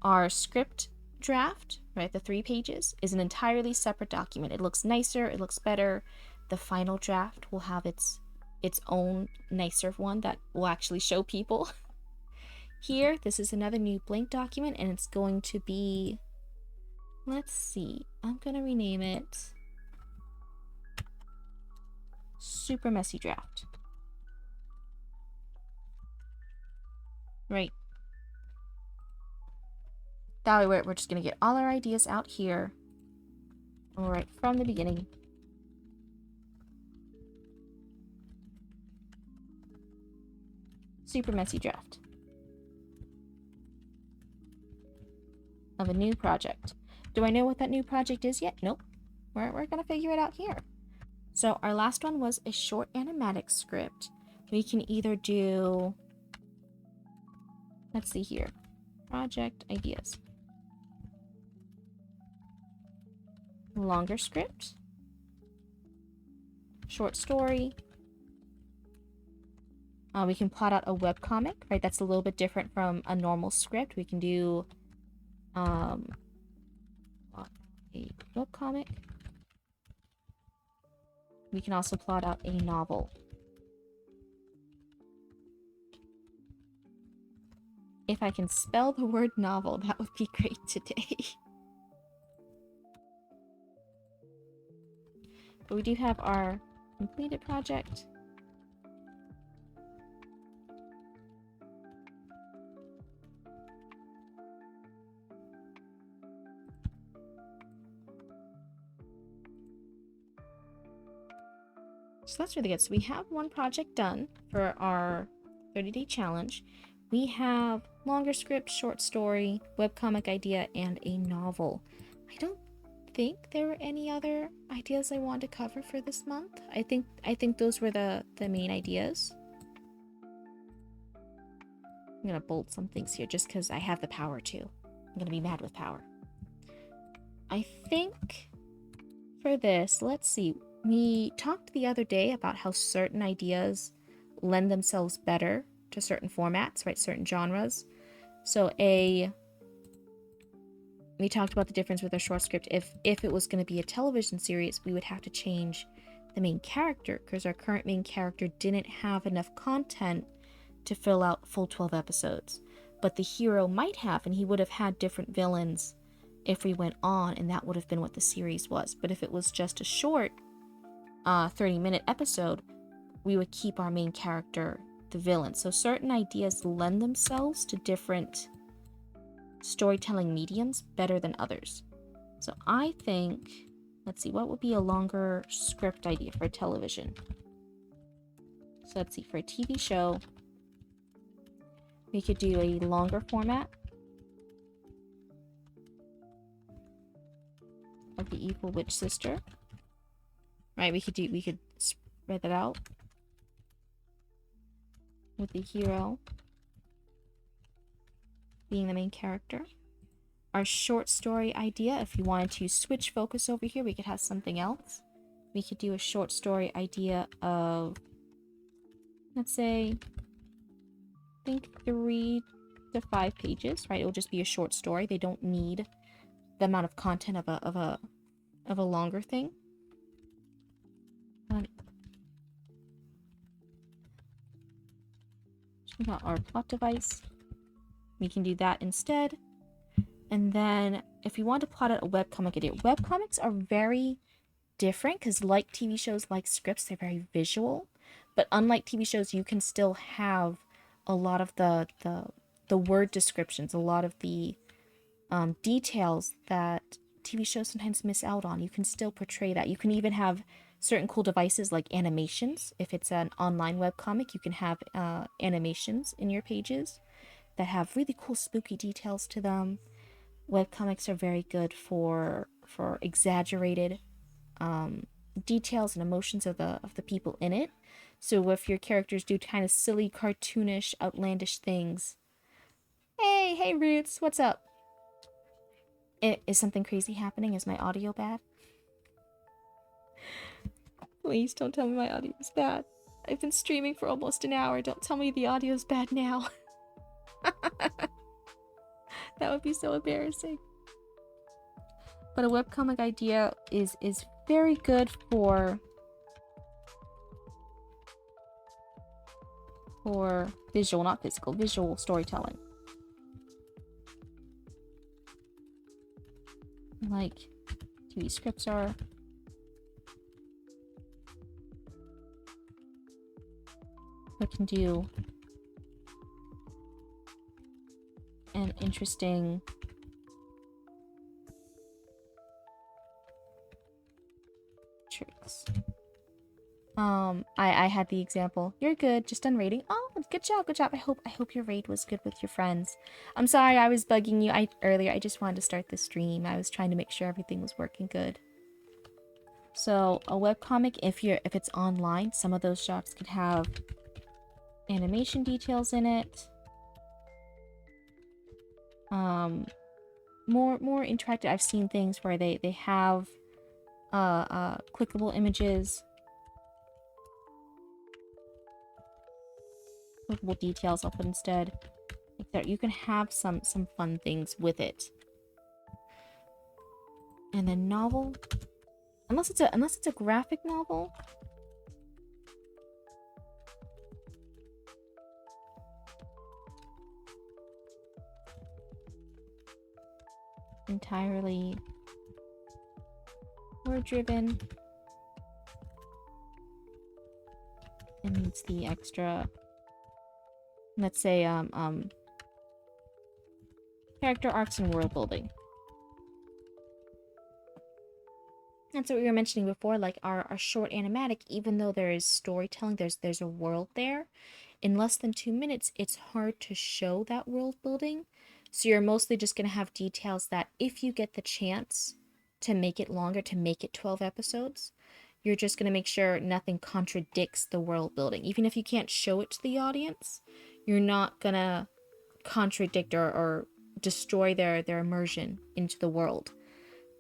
Our script draft, right, the 3 pages, is an entirely separate document. It looks nicer, it looks better. The final draft will have its own nicer one that will actually show people. Here, this is another new blank document, and it's going to be, let's see, I'm going to rename it Super Messy Draft. Right. That way we're just going to get all our ideas out here. All right, from the beginning. Super Messy Draft of a new project. Do I know what that new project is yet? Nope. We're going to figure it out here. So our last one was a short animatic script. We can either do, let's see here, project ideas. Longer script, short story. We can plot out a webcomic, right? That's a little bit different from a normal script. We can do a webcomic. We can also plot out a novel. If I can spell the word novel, that would be great today. But we do have our completed project. So that's really good. So we have one project done for our 30-day challenge. We have longer script, short story, webcomic idea, and a novel. I don't think there were any other ideas I wanted to cover for this month. I think those were the main ideas. I'm gonna bold some things here just because I have the power to. I'm gonna be mad with power. I think for this, let's see. We talked the other day about how certain ideas lend themselves better to certain formats, right? Certain genres. So we talked about the difference with a short script. If it was going to be a television series, we would have to change the main character because our current main character didn't have enough content to fill out full 12 episodes. But the hero might have, and he would have had different villains if we went on, and that would have been what the series was. But if it was just a short 30-minute episode, we would keep our main character the villain. So certain ideas lend themselves to different storytelling mediums better than others. So I think let's see, what would be a longer script idea for television? So let's see, for a TV show, we could do a longer format of the evil witch sister. Right, we could spread that out with the hero being the main character. Our short story idea, if you wanted to switch focus over here, we could have something else. We could do a short story idea of, let's say, I think 3 to 5 pages, right? It will just be a short story. They don't need the amount of content of a longer thing. We got our plot device. We can do that instead. And then if you want to plot out a webcomic idea, webcomics are very different because like TV shows, like scripts, they're very visual. But unlike TV shows, you can still have a lot of the word descriptions, a lot of the details that TV shows sometimes miss out on. You can still portray that. You can even have certain cool devices like animations. If it's an online webcomic, you can have animations in your pages that have really cool spooky details to them. Webcomics are very good for exaggerated details and emotions of the people in it. So if your characters do kind of silly, cartoonish, outlandish things. Hey, Roots, what's up? Is something crazy happening? Is my audio bad? Please don't tell me my audio is bad. I've been streaming for almost an hour. Don't tell me the audio is bad now. That would be so embarrassing. But a webcomic idea is very good for visual, not physical, visual storytelling. Like TV scripts are. We can do an interesting tricks. I had the example. You're good, just done raiding. Oh, good job, good job. I hope your raid was good with your friends. I'm sorry I was bugging you earlier. I just wanted to start the stream. I was trying to make sure everything was working good. So a webcomic, if it's online, some of those shots could have animation details in it. More interactive. I've seen things where they have clickable images, clickable details I'll put instead. Like that, you can have some fun things with it. And then novel, unless it's a graphic novel. Entirely word driven. It needs the extra, let's say, character arcs and world building. That's what we were mentioning before, like our short animatic, even though there is storytelling, there's a world there. In less than 2 minutes, it's hard to show that world building. So you're mostly just going to have details that if you get the chance to make it longer, to make it 12 episodes, you're just going to make sure nothing contradicts the world building. Even if you can't show it to the audience, you're not going to contradict or destroy their immersion into the world.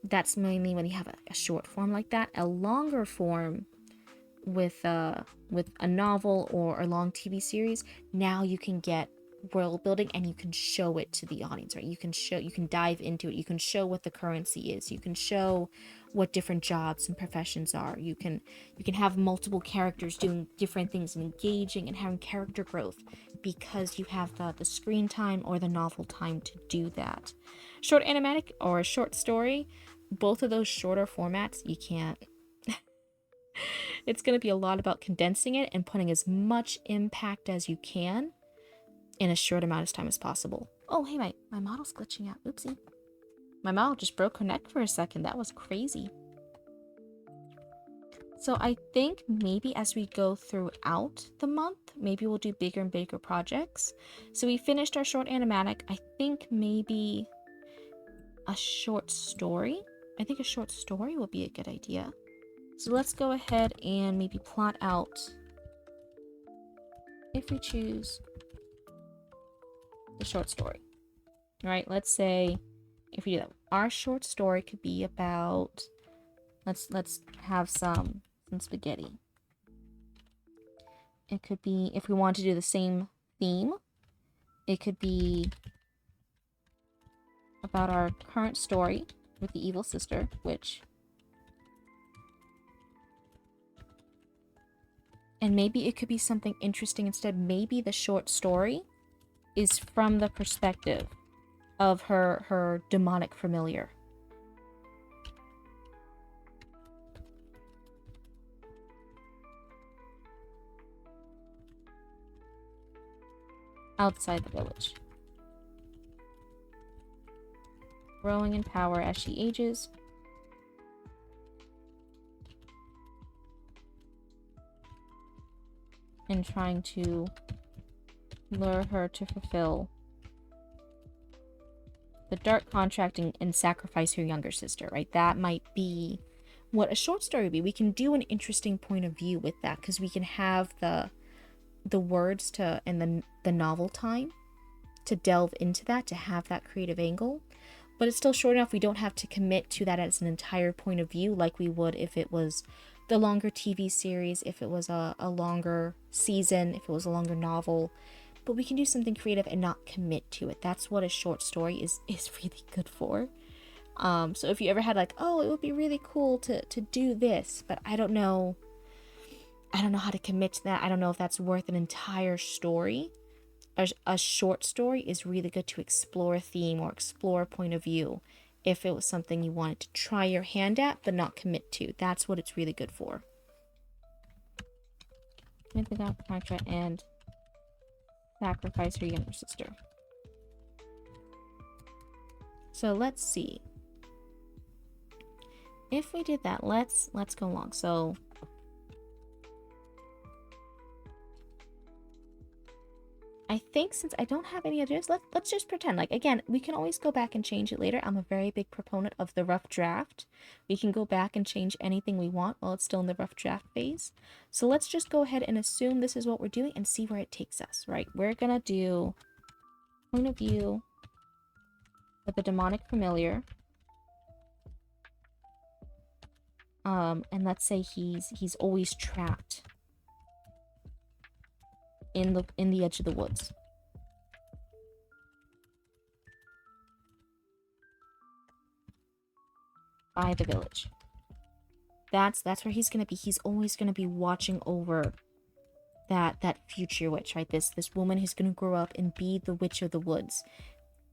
That's mainly when you have a short form like that. A longer form with a novel or a long TV series, now you can get world building and you can show it to the audience, right? You can dive into it. You can show what the currency is. You can show what different jobs and professions are. You can have multiple characters doing different things and engaging and having character growth because you have the screen time or the novel time to do that. Short animatic or a short story, both of those shorter formats, you can't. It's going to be a lot about condensing it and putting as much impact as you can in a short amount of time as possible. Oh, hey, my model's glitching out. Oopsie. My model just broke her neck for a second. That was crazy. So I think maybe as we go throughout the month, maybe we'll do bigger and bigger projects. So we finished our short animatic. I think maybe a short story. I think a short story would be a good idea. So let's go ahead and maybe plot out, if we choose the short story. All right, let's say if we do that, our short story could be about, let's have some spaghetti. It could be, if we want to do the same theme, it could be about our current story with the evil sister, which, and maybe it could be something interesting instead. Maybe the short story is from the perspective of her demonic familiar. Outside the village. Growing in power as she ages. And trying to lure her to fulfill the dark contract and sacrifice her younger sister, right? That might be what a short story would be. We can do an interesting point of view with that because we can have the words to and the novel time to delve into that, to have that creative angle. But it's still short enough we don't have to commit to that as an entire point of view like we would if it was the longer TV series, if it was a longer season, if it was a longer novel. But we can do something creative and not commit to it. That's what a short story is really good for. So if you ever had like, oh, it would be really cool to do this, but I don't know how to commit to that. I don't know if that's worth an entire story. A short story is really good to explore a theme or explore a point of view if it was something you wanted to try your hand at but not commit to. That's what it's really good for. And sacrifice her younger sister. So let's see. If we did that, let's go along. So I think since I don't have any others, let's just pretend. Like, again, we can always go back and change it later. I'm a very big proponent of the rough draft. We can go back and change anything we want while it's still in the rough draft phase. So let's just go ahead and assume this is what we're doing and see where it takes us, right? We're gonna do point of view of the demonic familiar. And let's say he's always trapped in the edge of the woods. By the village. That's where he's gonna be. He's always gonna be watching over that future witch, right? This woman who's gonna grow up and be the witch of the woods.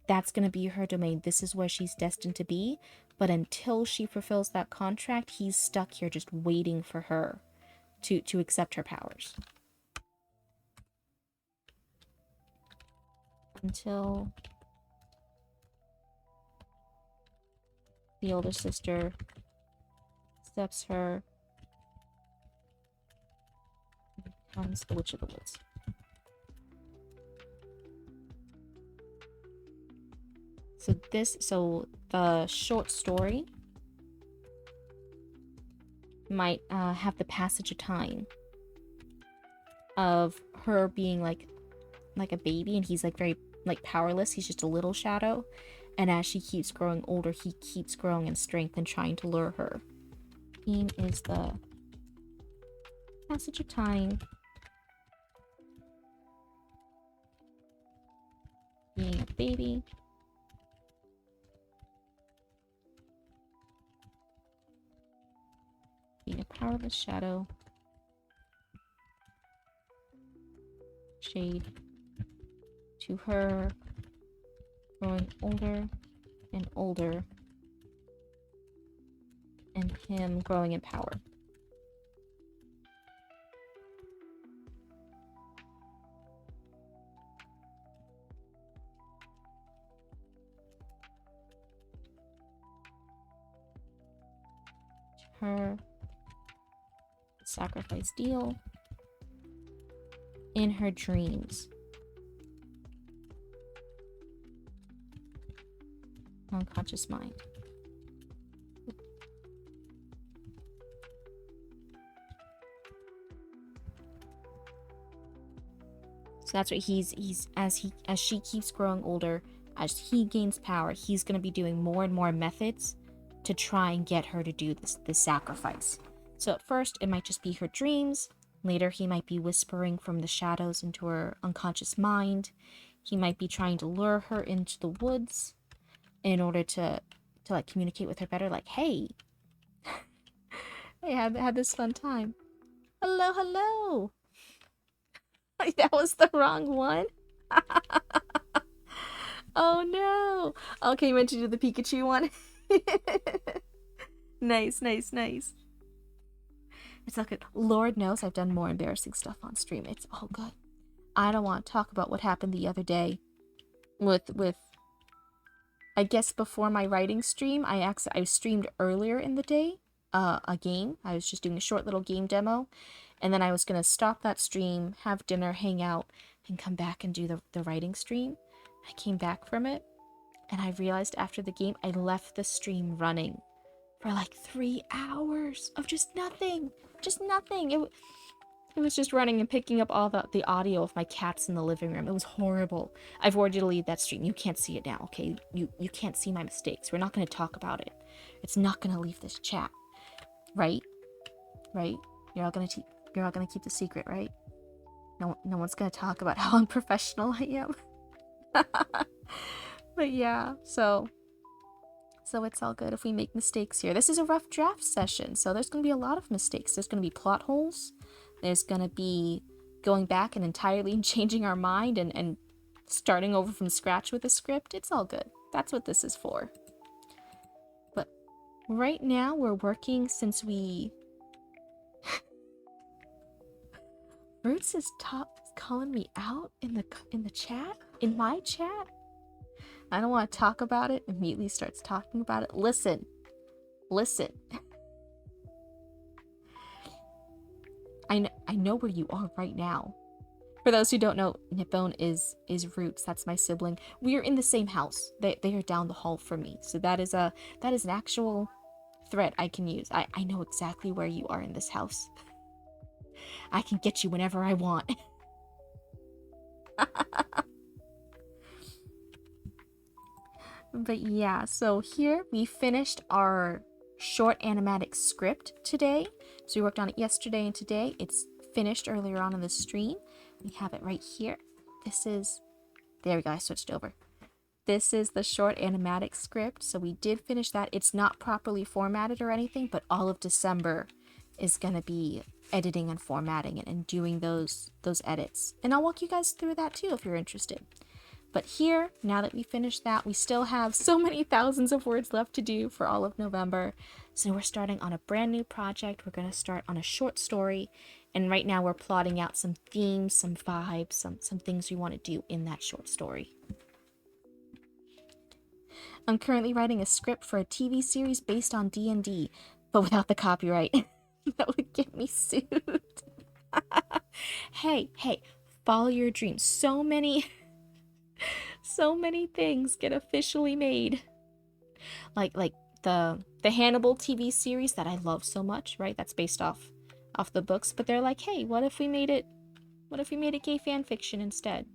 That's gonna be her domain. This is where she's destined to be. But until she fulfills that contract, he's stuck here just waiting for her to accept her powers. Until the older sister accepts her and becomes the witch of the woods. So the short story might have the passage of time of her being like a baby, and he's like very like powerless. He's just a little shadow, and as she keeps growing older, he keeps growing in strength and trying to lure her. Theme is the passage of time, being a baby, being a powerless shadow, shade to her, growing older and older, and him growing in power. Her sacrifice deal in her dreams. Unconscious mind. So that's what he's as she keeps growing older, as he gains power, he's going to be doing more and more methods to try and get her to do this sacrifice. So at first it might just be her dreams. Later he might be whispering from the shadows into her unconscious mind. He might be trying to lure her into the woods in order to like communicate with her better, like, hey, I had this fun time. Hello. That was the wrong one. Oh no. Okay, you meant to do the Pikachu one. Nice. It's all good. Lord knows I've done more embarrassing stuff on stream. It's all good. I don't want to talk about what happened the other day with I guess before my writing stream. I streamed earlier in the day a game. I was just doing a short little game demo, and then I was gonna stop that stream, have dinner, hang out, and come back and do the writing stream. I came back from it, and I realized after the game I left the stream running for like 3 hours of just nothing. It was just running and picking up all the audio of my cats in the living room. It was horrible. I've already deleted that stream. You can't see it now, okay? You can't see my mistakes. We're not going to talk about it. It's not going to leave this chat. Right? You're all going to keep the secret, right? No one's going to talk about how unprofessional I am. But yeah, so it's all good if we make mistakes here. This is a rough draft session, so there's going to be a lot of mistakes. There's going to be plot holes. There's going to be going back and entirely changing our mind and starting over from scratch with a script. It's all good. That's what this is for. But right now we're working since we... Roots is calling me out in the chat? In my chat? I don't want to talk about it. Immediately starts talking about it. Listen. I know where you are right now. For those who don't know, Nippone is Roots. That's my sibling. We are in the same house. They are down the hall from me. So that is an actual threat I can use. I know exactly where you are in this house. I can get you whenever I want. But yeah, so here we finished our short animatic script today. So we worked on it yesterday and today. It's finished earlier on in the stream. We have it right here. There we go, I switched over. This is the short animatic script. So we did finish that. It's not properly formatted or anything, but all of December is going to be editing and formatting it and doing those edits. And I'll walk you guys through that too if you're interested. But here, now that we finished that, we still have so many thousands of words left to do for all of November. So we're starting on a brand new project. We're going to start on a short story. And right now we're plotting out some themes, some vibes, some things we want to do in that short story. I'm currently writing a script for a TV series based on D&D, but without the copyright. That would get me sued. Hey, follow your dreams. So many things get officially made. Like the Hannibal TV series that I love so much, right? That's based off the books, but they're like, hey, what if we made it gay fan fiction instead?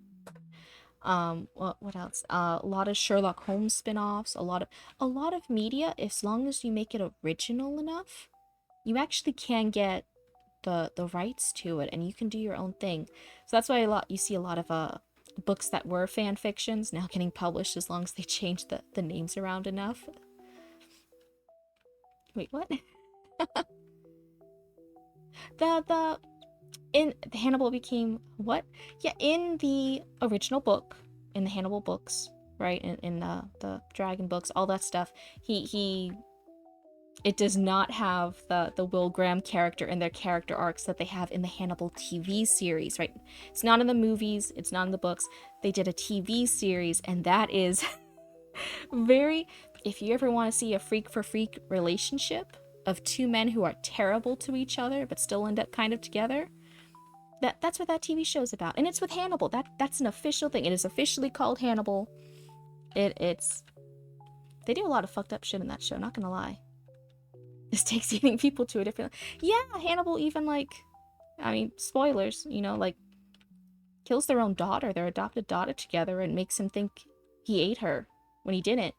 What else? A lot of Sherlock Holmes spin-offs, a lot of media. As long as you make it original enough, you actually can get the rights to it, and you can do your own thing. So that's why you see a lot of books that were fan fictions now getting published, as long as they change the names around enough. Wait, what? the Hannibal became what? Yeah, in the original book, in the Hannibal books, right? In the dragon books, all that stuff. It does not have the Will Graham character and their character arcs that they have in the Hannibal TV series, right? It's not in the movies, it's not in the books. They did a TV series, and that is very... If you ever want to see a freak for freak relationship, of two men who are terrible to each other but still end up kind of together. That's what that TV show is about. And it's with Hannibal. That's an official thing. It is officially called Hannibal. It's they do a lot of fucked up shit in that show, not gonna lie. This takes eating people to a different... Yeah, Hannibal even, like... I mean, spoilers, you know, like... kills their own daughter, their adopted daughter together, and makes him think he ate her when he didn't.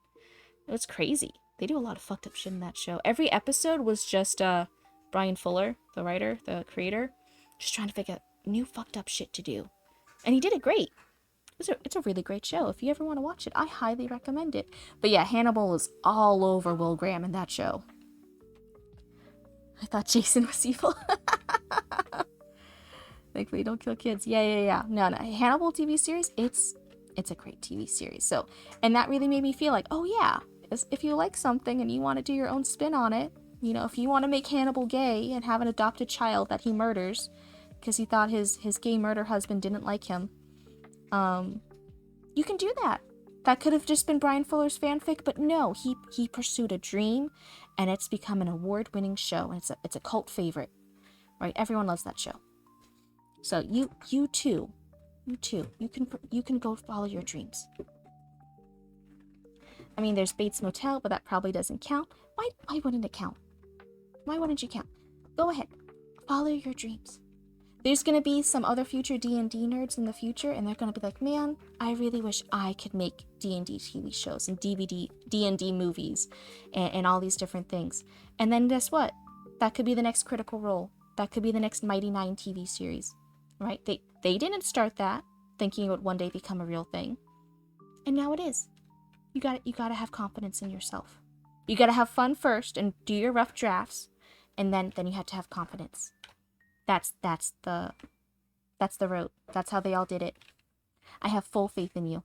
It was crazy. They do a lot of fucked up shit in that show. Every episode was just, Brian Fuller, the writer, the creator, just trying to figure out new fucked up shit to do. And he did it great. It's a really great show. If you ever want to watch it, I highly recommend it. But yeah, Hannibal is all over Will Graham in that show. I thought Jason was evil. Thankfully, don't kill kids. Yeah. No. Hannibal TV series, it's a great TV series. So, and that really made me feel like, oh yeah, if you like something and you want to do your own spin on it, you know, if you want to make Hannibal gay and have an adopted child that he murders because he thought his gay murder husband didn't like him, you can do that. That could have just been Brian Fuller's fanfic, but no, he pursued a dream, and it's become an award-winning show, and it's a cult favorite, right? Everyone loves that show. So you too, you can go follow your dreams. I mean, there's Bates Motel, but that probably doesn't count. Why wouldn't it count? Why wouldn't you count? Go ahead, follow your dreams. There's going to be some other future D&D nerds in the future, and they're going to be like, man, I really wish I could make D&D TV shows and D&D movies and all these different things. And then guess what? That could be the next Critical Role. That could be the next Mighty Nine TV series, right? They didn't start that thinking it would one day become a real thing. And now it is. You got to have confidence in yourself. You got to have fun first and do your rough drafts, and then you have to have confidence. That's the road. That's how they all did it. I have full faith in you.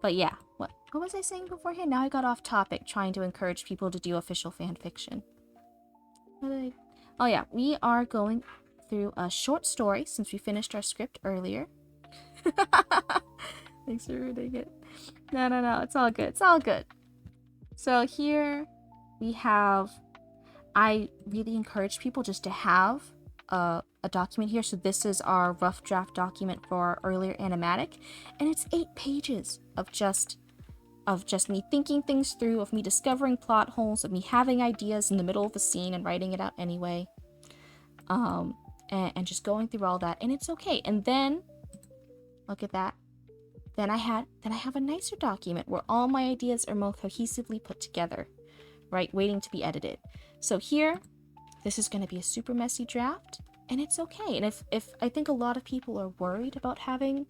But yeah, what was I saying beforehand? Now I got off topic trying to encourage people to do official fan fiction. Oh yeah, we are going through a short story since we finished our script earlier. Thanks for reading it. No, it's all good. It's all good. So here we have, I really encourage people just to have a document here. So this is our rough draft document for our earlier animatic, and it's 8 pages of just me thinking things through, of me discovering plot holes, of me having ideas in the middle of a scene and writing it out anyway, and just going through all that, and it's okay. And then look at that. Then I have a nicer document where all my ideas are more cohesively put together, right, waiting to be edited. So here, this is going to be a super messy draft, and it's okay. And if I think a lot of people are worried about having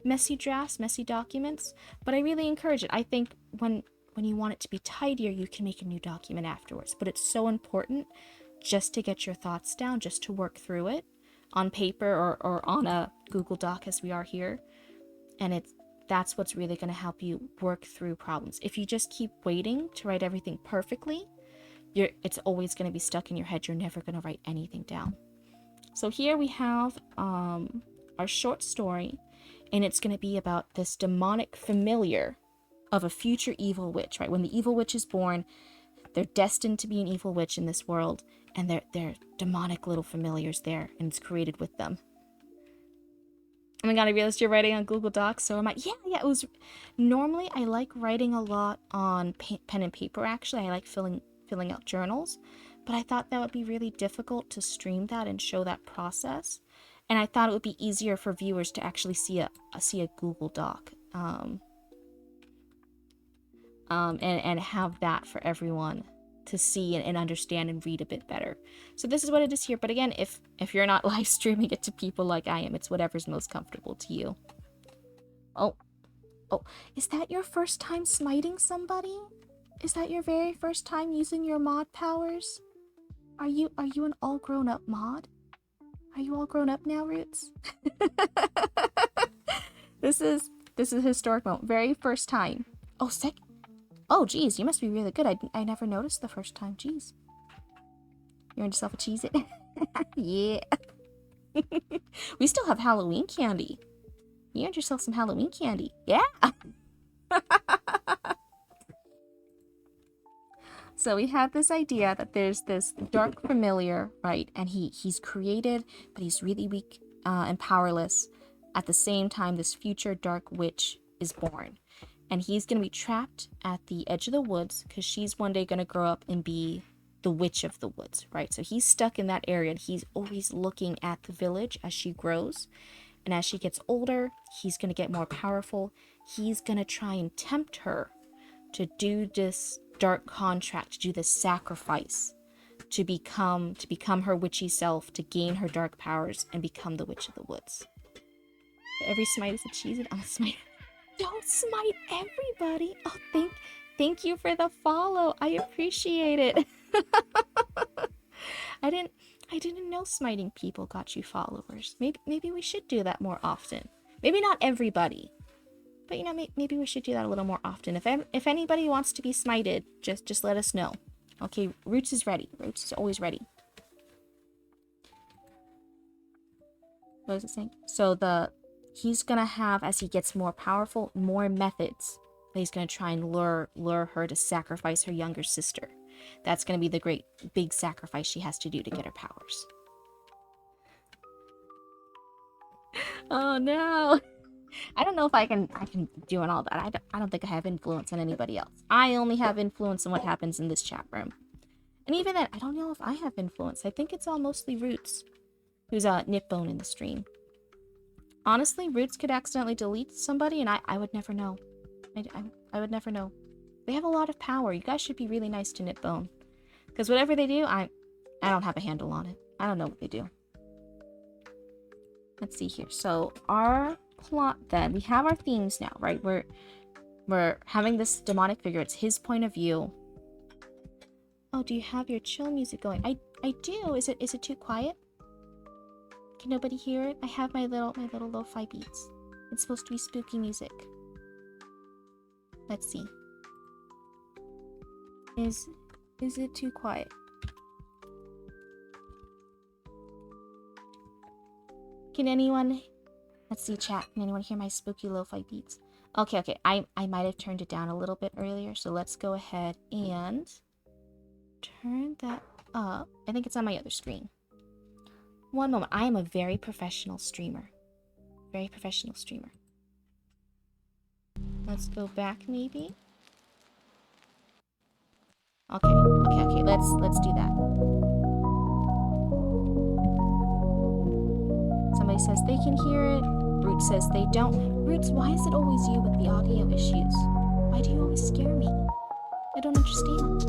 messy drafts, messy documents, but I really encourage it. I think when you want it to be tidier, you can make a new document afterwards, but it's so important just to get your thoughts down, just to work through it on paper or on a Google Doc as we are here. And that's what's really going to help you work through problems. If you just keep waiting to write everything perfectly, it's always going to be stuck in your head. You're never going to write anything down. So here we have our short story, and it's going to be about this demonic familiar of a future evil witch, right? When the evil witch is born, they're destined to be an evil witch in this world, and they're demonic little familiars there, and it's created with them. Oh my god, I realized you're writing on Google Docs, so am I. Yeah, it was... Normally, I like writing a lot on pen and paper, actually. I like filling out journals, but I thought that would be really difficult to stream that and show that process, and I thought it would be easier for viewers to actually see a Google Doc, and have that for everyone to see and understand and read a bit better. So this is what it is here. But again, if you're not live streaming it to people like I am, it's whatever's most comfortable to you. Oh, is that your first time smiting somebody? Is that your very first time using your mod powers? Are you an all grown up mod? Are you all grown up now, Roots? This is a historic moment. Very first time. Oh, geez, you must be really good. I never noticed the first time. Geez. You earned yourself a Cheez-It? Yeah. We still have Halloween candy. You earned yourself some Halloween candy. Yeah. So we had this idea that there's this dark familiar, right? And he's created, but he's really weak and powerless. At the same time, this future dark witch is born. And he's going to be trapped at the edge of the woods because she's one day going to grow up and be the witch of the woods, right? So he's stuck in that area and he's always looking at the village as she grows. And as she gets older, he's going to get more powerful. He's going to try and tempt her to do this dark contract, to do this sacrifice, to become her witchy self, to gain her dark powers and become the witch of the woods. Every smite is a cheese. I'm a smite. Don't smite everybody. Oh, thank you for the follow. I appreciate it. I didn't know smiting people got you followers. Maybe we should do that more often. Maybe not everybody, but maybe we should do that a little more often. If anybody wants to be smited, just let us know. Okay, Roots is ready. Roots is always ready. What is it saying? So he's gonna have, as he gets more powerful, more methods that he's gonna try and lure her to sacrifice her younger sister. That's gonna be the great big sacrifice she has to do to get her powers. Oh no. I don't know if I can do all that. I don't think I have influence on anybody else. I only have influence on what happens in this chat room. And even then, I don't know if I have influence. I think it's all mostly Roots, who's Nipbone in the stream. Honestly, Roots could accidentally delete somebody and I would never know. I would never know. They have a lot of power. You guys should be really nice to Nipbone. Because whatever they do, I don't have a handle on it. I don't know what they do. Let's see here. So our plot then, we have our themes now, right? We're having this demonic figure. It's his point of view. Oh, do you have your chill music going? I do. Is it too quiet? Can nobody hear it? I have my little lo-fi beats. It's supposed to be spooky music. Let's see. Is it too quiet? Can anyone... Let's see, chat. Can anyone hear my spooky lo-fi beats? Okay. I might have turned it down a little bit earlier, so let's go ahead and turn that up. I think it's on my other screen. One moment. I am a very professional streamer. Very professional streamer. Let's go back, maybe. Okay. Let's do that. Somebody says they can hear it. Roots says they don't. Roots, why is it always you with the audio issues? Why do you always scare me? I don't understand.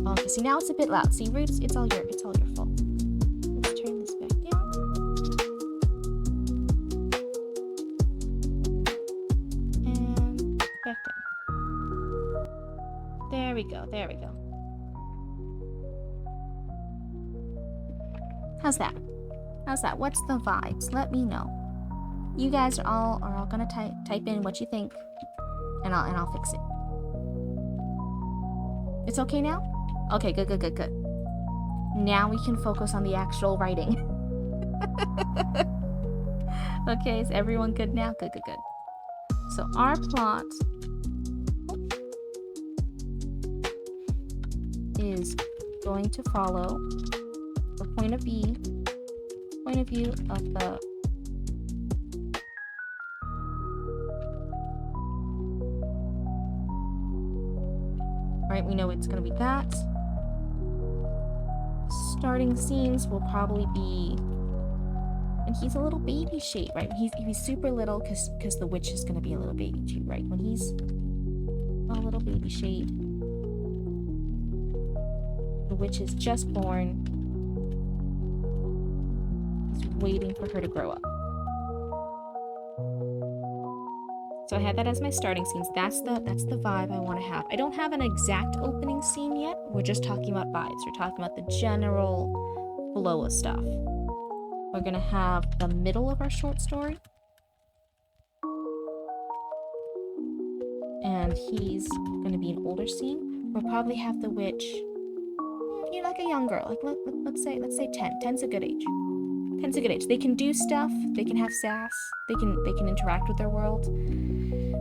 Okay, see, now it's a bit loud. See, Roots, it's all your fault. Let's turn this back down. And back down. There we go. How's that? What's the vibes? Let me know. You guys are all gonna type in what you think, and I'll fix it. It's okay now? Okay, good. Now we can focus on the actual writing. Okay, is everyone good now? Good. So our plot is going to follow the point of view of the right, we know it's going to be that. Starting scenes will probably be, and he's a little baby shade, right? He's super little because the witch is going to be a little baby too, right? When he's a little baby shade, the witch is just born. Waiting for her to grow up. So I had that as my starting scenes. That's the vibe I want to have. I don't have an exact opening scene yet. We're just talking about vibes. We're talking about the general flow of stuff. We're gonna have the middle of our short story. And he's gonna be an older scene. We'll probably have the witch, like a young girl. Like let's say 10. 10's a good age. 10's a good age. They can do stuff, they can have sass, they can interact with their world,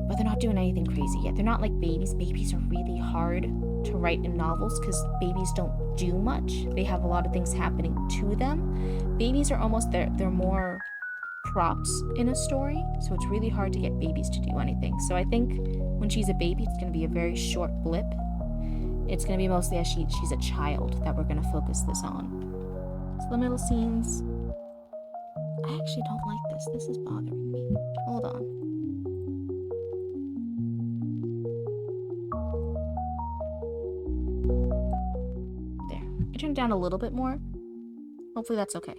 but they're not doing anything crazy yet. They're not like babies. Babies are really hard to write in novels because babies don't do much. They have a lot of things happening to them. Babies are almost, they're more props in a story, so it's really hard to get babies to do anything. So I think when she's a baby, it's going to be a very short blip. It's going to be mostly as she's a child that we're going to focus this on. So the middle scenes, I actually don't like this. This is bothering me. Hold on. There. I turned it down a little bit more. Hopefully that's okay.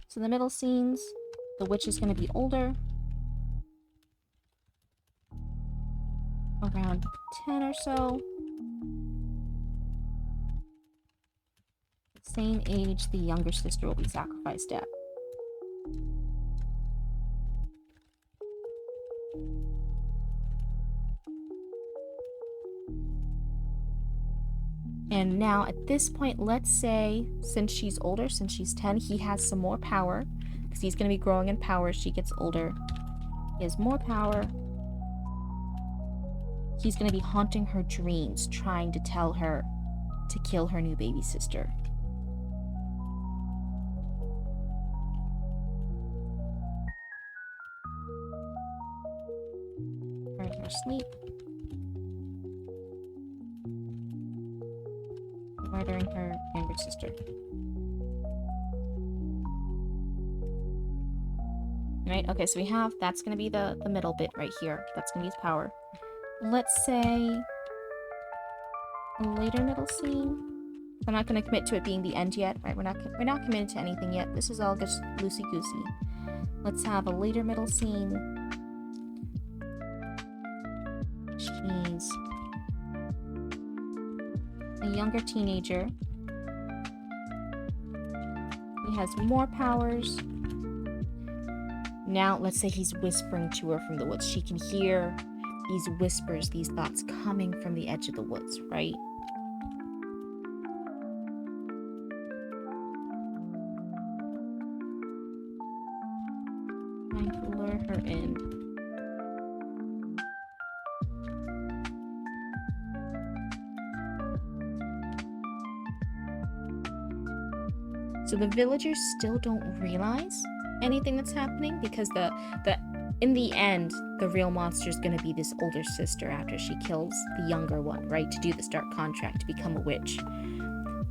So the middle scenes, the witch is going to be older. Around 10 or so. Same age the younger sister will be sacrificed at. And now at this point, let's say, since she's older, since she's 10, he has some more power, because he's going to be growing in power as she gets older. He has more power. He's going to be haunting her dreams, trying to tell her to kill her new baby sister. During her sleep. Murdering her younger sister. Right? Okay, so we have, that's going to be the middle bit right here. That's going to be his power. Let's say a later middle scene. I'm not going to commit to it being the end yet, right? We're not committed to anything yet. This is all just loosey-goosey. Let's have a later middle scene. She's a younger teenager. He has more powers. Now, let's say he's whispering to her from the woods. She can hear these whispers, these thoughts coming from the edge of the woods, right? Trying to lure her in. So the villagers still don't realize anything that's happening because in the end, the real monster is going to be this older sister after she kills the younger one, right? To do this dark contract, to become a witch.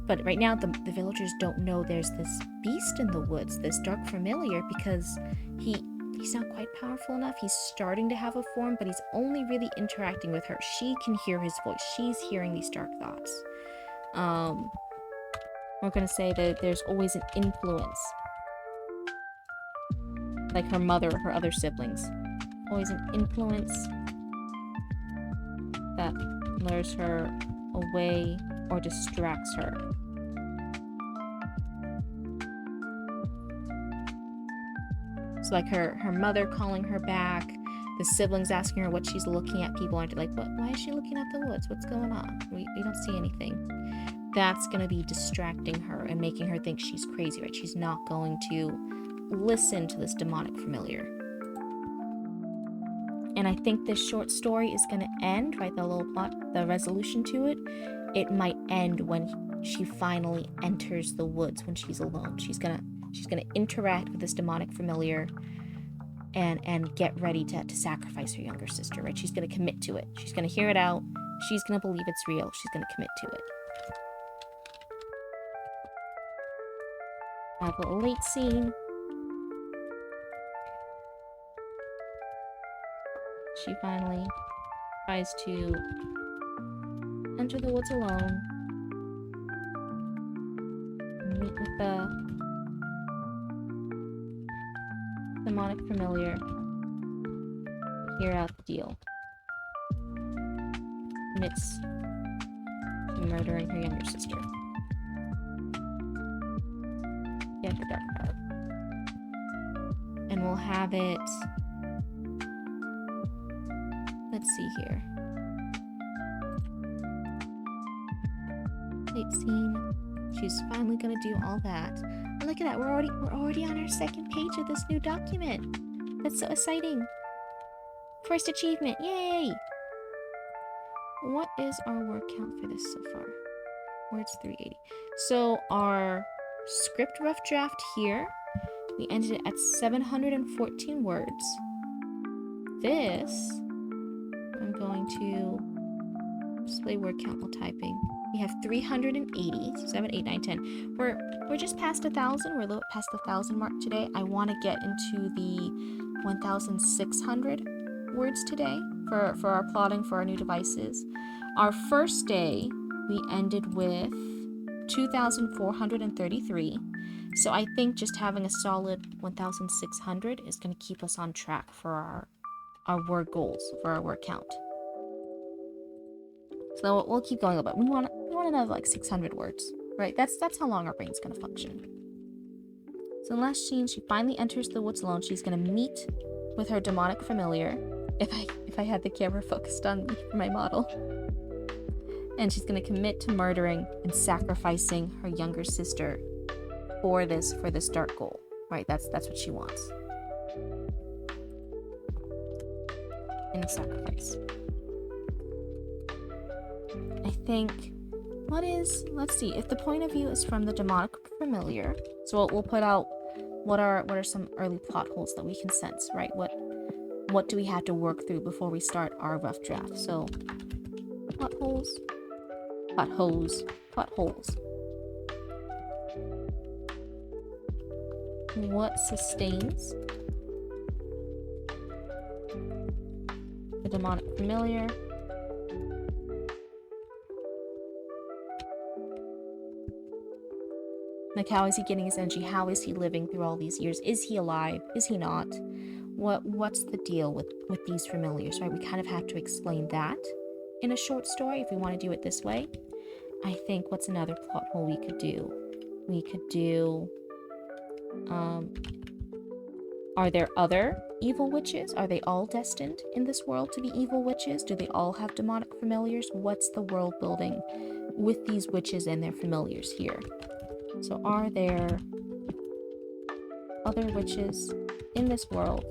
But right now, the villagers don't know there's this beast in the woods, this dark familiar, because he's not quite powerful enough. He's starting to have a form, but he's only really interacting with her. She can hear his voice. She's hearing these dark thoughts. We're going to say that there's always an influence. Like her mother or her other siblings. Always an influence that lures her away or distracts her. So like her mother calling her back, the siblings asking her what she's looking at, people aren't like, what? Why is she looking at the woods? What's going on? We don't see anything. That's going to be distracting her and making her think she's crazy, right? She's not going to listen to this demonic familiar. And I think this short story is going to end, right? The little plot, the resolution to it, it might end when she finally enters the woods when she's alone. She's gonna interact with this demonic familiar and get ready to sacrifice her younger sister, right? She's gonna commit to it. She's gonna hear it out. She's gonna believe it's real. She's gonna commit to it. I have a late scene. She finally tries to enter the woods alone and meet with the demonic familiar. Hear out the deal. Commits to murdering her younger sister. Get her dark power. And we'll have it. Let's see here. fight scene. She's finally gonna do all that. And look at that, we're already on our second page of this new document. That's so exciting. First achievement, yay! What is our word count for this so far? Words 380. So our script rough draft here, we ended it at 714 words. This, I'm going to display word count while typing. We have 380, so 7, 8, 9, 10. We're just past 1,000. We're a little bit past the 1,000 mark today. I want to get into the 1,600 words today for our plotting for our new devices. Our first day, we ended with 2,433. So I think just having a solid 1,600 is going to keep us on track for our word goals, for our word count. So we'll keep going about. We want another like 600 words, right? That's how long our brain's going to function. So in the last scene, she finally enters the woods alone. She's going to meet with her demonic familiar. If I had the camera focused on me for my model. And she's going to commit to murdering and sacrificing her younger sister for this dark goal, right? That's what she wants. In a sacrifice. I think, let's see, if the point of view is from the demonic familiar, so we'll put out what are some early plot holes that we can sense, right? What do we have to work through before we start our rough draft? So, plot holes. What sustains the demonic familiar? Like, how is he getting his energy? How is he living through all these years? Is he alive? Is he not? What's the deal with these familiars, right? We kind of have to explain that in a short story if we want to do it this way. I think what's another plot hole we could do? We could do, are there other evil witches? Are they all destined in this world to be evil witches? Do they all have demonic familiars? What's the world building with these witches and their familiars here? So are there other witches in this world?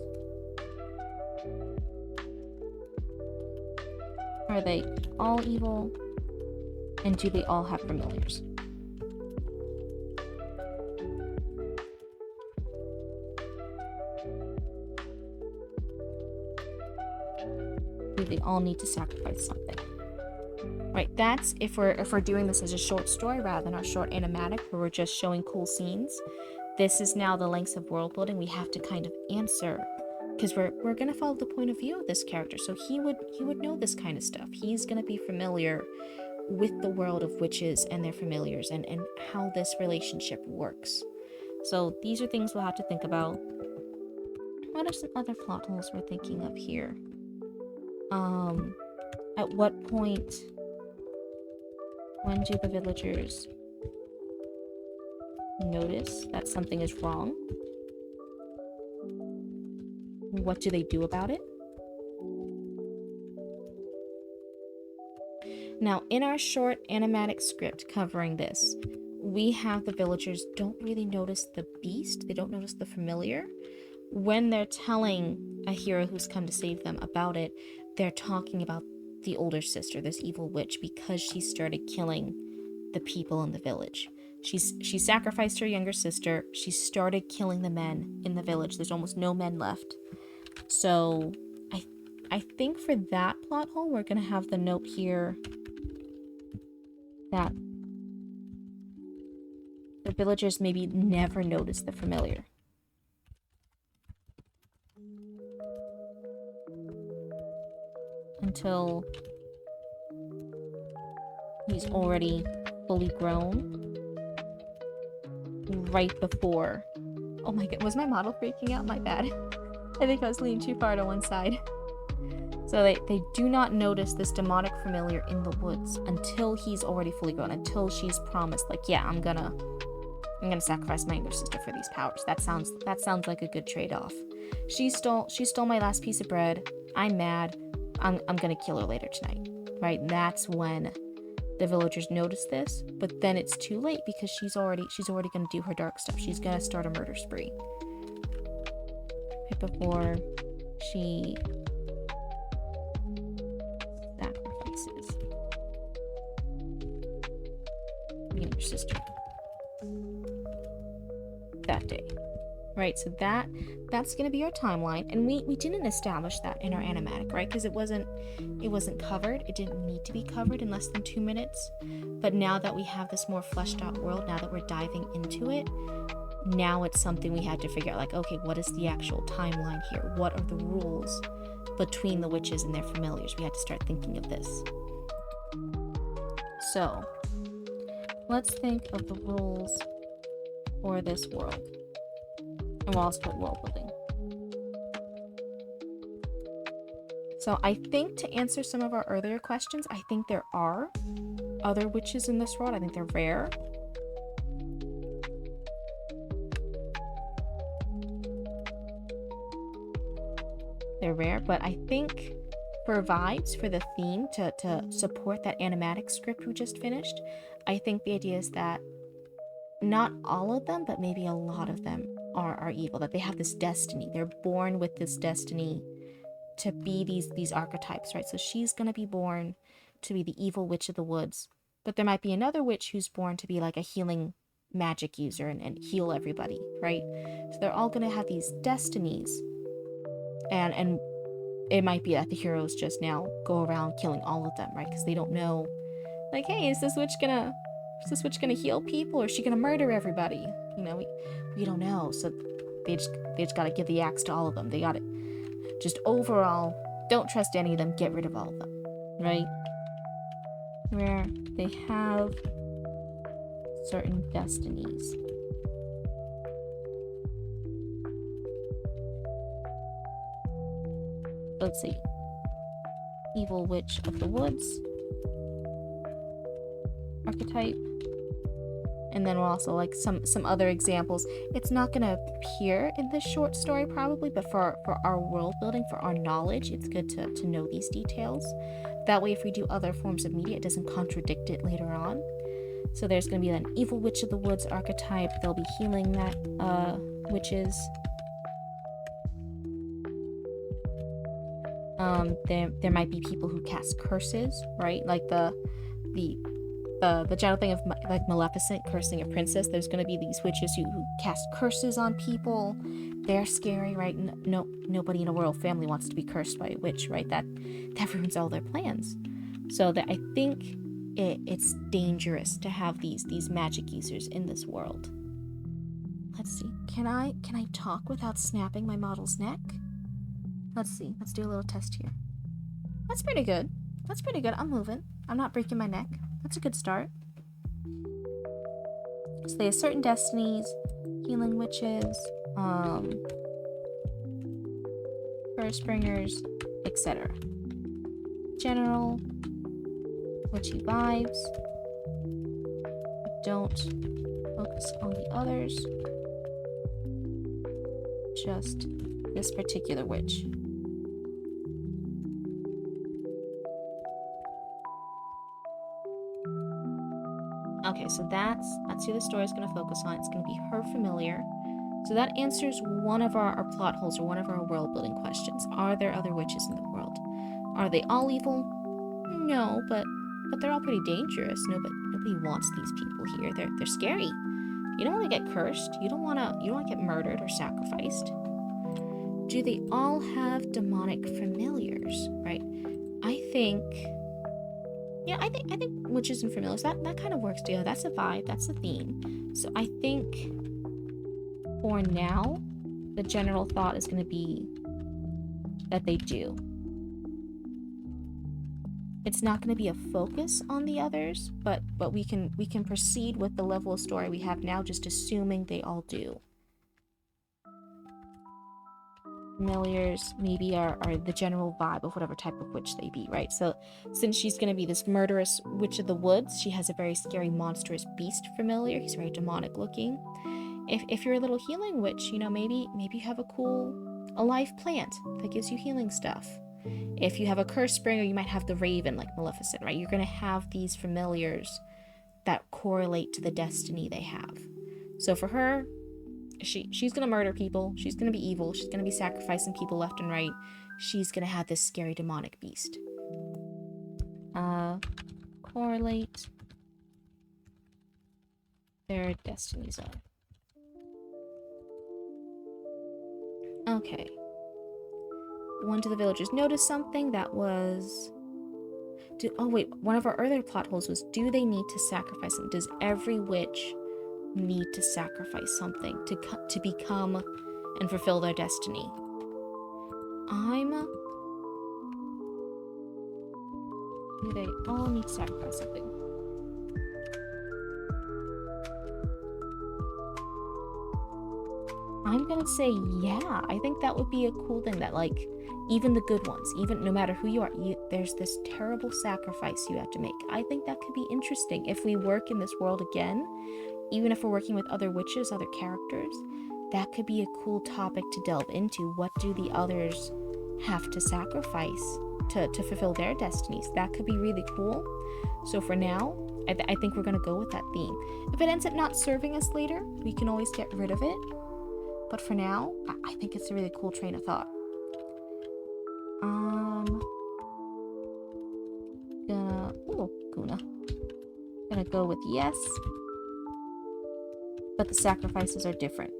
Are they all evil? And do they all have familiars? Do they all need to sacrifice something? Right, that's if we're doing this as a short story rather than our short animatic where we're just showing cool scenes. This is now the lengths of world building. We have to kind of answer because we're gonna follow the point of view of this character, so he would know this kind of stuff. He's gonna be familiar with the world of witches and their familiars and how this relationship works. So these are things we'll have to think about. What are some other plot holes we're thinking of here? At what point, when do the villagers notice that something is wrong? What do they do about it? Now, in our short animatic script covering this, we have the villagers don't really notice the beast. They don't notice the familiar. When they're telling a hero who's come to save them about it, they're talking about the older sister, this evil witch, because she started killing the people in the village. She sacrificed her younger sister. She started killing the men in the village. There's almost no men left. So I think for that plot hole, we're going to have the note here that the villagers maybe never noticed the familiar. Until he's already fully grown. Right before. Oh my god, was my model freaking out? My bad. I think I was leaning too far to one side. So they do not notice this demonic familiar in the woods until he's already fully grown, until she's promised, like, yeah, I'm gonna sacrifice my younger sister for these powers. That sounds like a good trade-off. She stole my last piece of bread. I'm mad. I'm gonna kill her later tonight. Right? That's when the villagers notice this, but then it's too late because she's already going to do her dark stuff. She's going to start a murder spree right before she sacrifices you and your sister that day. Right, so that's going to be our timeline, and we didn't establish that in our animatic, right? Because it wasn't covered. It didn't need to be covered in less than 2 minutes. But now that we have this more fleshed out world, now that we're diving into it, now it's something we had to figure out, like, okay, what is the actual timeline here? What are the rules between the witches and their familiars? We had to start thinking of this. So let's think of the rules for this world. And we'll also put world building. So I think to answer some of our earlier questions, I think there are other witches in this world. I think they're rare. They're rare, but I think for vibes, for the theme, to support that animatic script we just finished, I think the idea is that not all of them, but maybe a lot of them are evil, that they have this destiny. They're born with this destiny to be these archetypes, right? So she's going to be born to be the evil witch of the woods, but there might be another witch who's born to be like a healing magic user and heal everybody, right? So they're all going to have these destinies, and it might be that the heroes just now go around killing all of them, right? Because they don't know, like, hey, is this witch gonna heal people, or is she gonna murder everybody? You know, we don't know. So they just gotta give the axe to all of them. They gotta just overall don't trust any of them. Get rid of all of them, right? Where they have certain destinies. Let's see. Evil witch of the woods archetype. And then we'll also like some other examples. It's not going to appear in this short story probably, but for our world building, for our knowledge, it's good to know these details. That way, if we do other forms of media, it doesn't contradict it later on. So there's going to be an evil witch of the woods archetype. They'll be healing that witches. There might be people who cast curses, right? Like the general thing of like Maleficent cursing a princess. There's going to be these witches who cast curses on people. They're scary, right? Nobody in a royal family wants to be cursed by a witch, right? That ruins all their plans. So that I think it's dangerous to have these magic users in this world. Let's see. Can I talk without snapping my model's neck? Let's see. Let's do a little test here. That's pretty good. I'm moving. I'm not breaking my neck. That's a good start. So they have certain destinies, healing witches, first bringers, etc. General witchy vibes. Don't focus on the others. Just this particular witch. Okay, so that's who the story is going to focus on. It's going to be her familiar. So that answers one of our plot holes or one of our world building questions. Are there other witches in the world? Are they all evil? No, but they're all pretty dangerous. Nobody wants these people here. They're scary. You don't want to get cursed. You don't want to get murdered or sacrificed. Do they all have demonic familiars? Right? I think witches and familiars, that kind of works together. That's a vibe, that's a theme. So I think for now, the general thought is going to be that they do. It's not going to be a focus on the others, but we can proceed with the level of story we have now, just assuming they all do. Familiars maybe are the general vibe of whatever type of witch they be, right? So since she's going to be this murderous witch of the woods, she has a very scary monstrous beast familiar. He's very demonic looking. If you're a little healing witch, maybe you have a live plant that gives you healing stuff. If you have a cursed springer, you might have the raven, like Maleficent, right? You're going to have these familiars that correlate to the destiny they have. So for her, she's going to murder people. She's going to be evil. She's going to be sacrificing people left and right. She's going to have this scary demonic beast. Correlate their destinies are. Okay. One of the villagers noticed something that was... one of our earlier plot holes was, do they need to sacrifice something? Does every witch need to sacrifice something to become and fulfill their destiny? Do they all need to sacrifice something? I'm gonna say yeah. I think that would be a cool thing, that like even the good ones, even no matter who you are, there's this terrible sacrifice you have to make. I think that could be interesting if we work in this world again, even if we're working with other witches, other characters. That could be a cool topic to delve into. What do the others have to sacrifice to fulfill their destinies? That could be really cool. So for now, I think we're gonna go with that theme. If it ends up not serving us later, we can always get rid of it. But for now, I think it's a really cool train of thought. Gonna go with yes. But the sacrifices are different.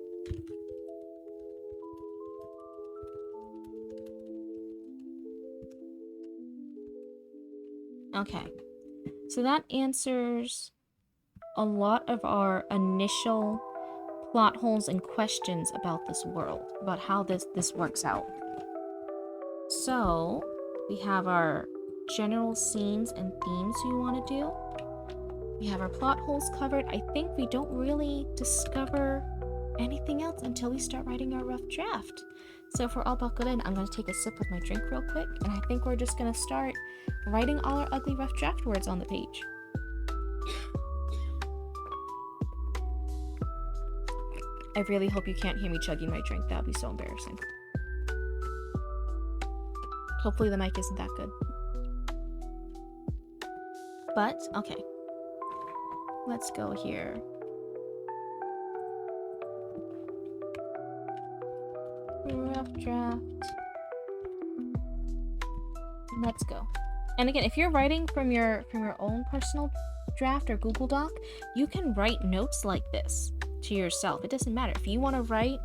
Okay. So that answers a lot of our initial plot holes and questions about this world, about how this works out. So we have our general scenes and themes we want to do. We have our plot holes covered. I think we don't really discover anything else until we start writing our rough draft. So if we're all buckled in, I'm going to take a sip of my drink real quick, and I think we're just going to start writing all our ugly rough draft words on the page. I really hope you can't hear me chugging my drink. That would be so embarrassing. Hopefully the mic isn't that good. But, okay. Let's go here. Rough draft. Let's go. And again, if you're writing from your own personal draft or Google Doc, you can write notes like this to yourself. It doesn't matter. If you want to write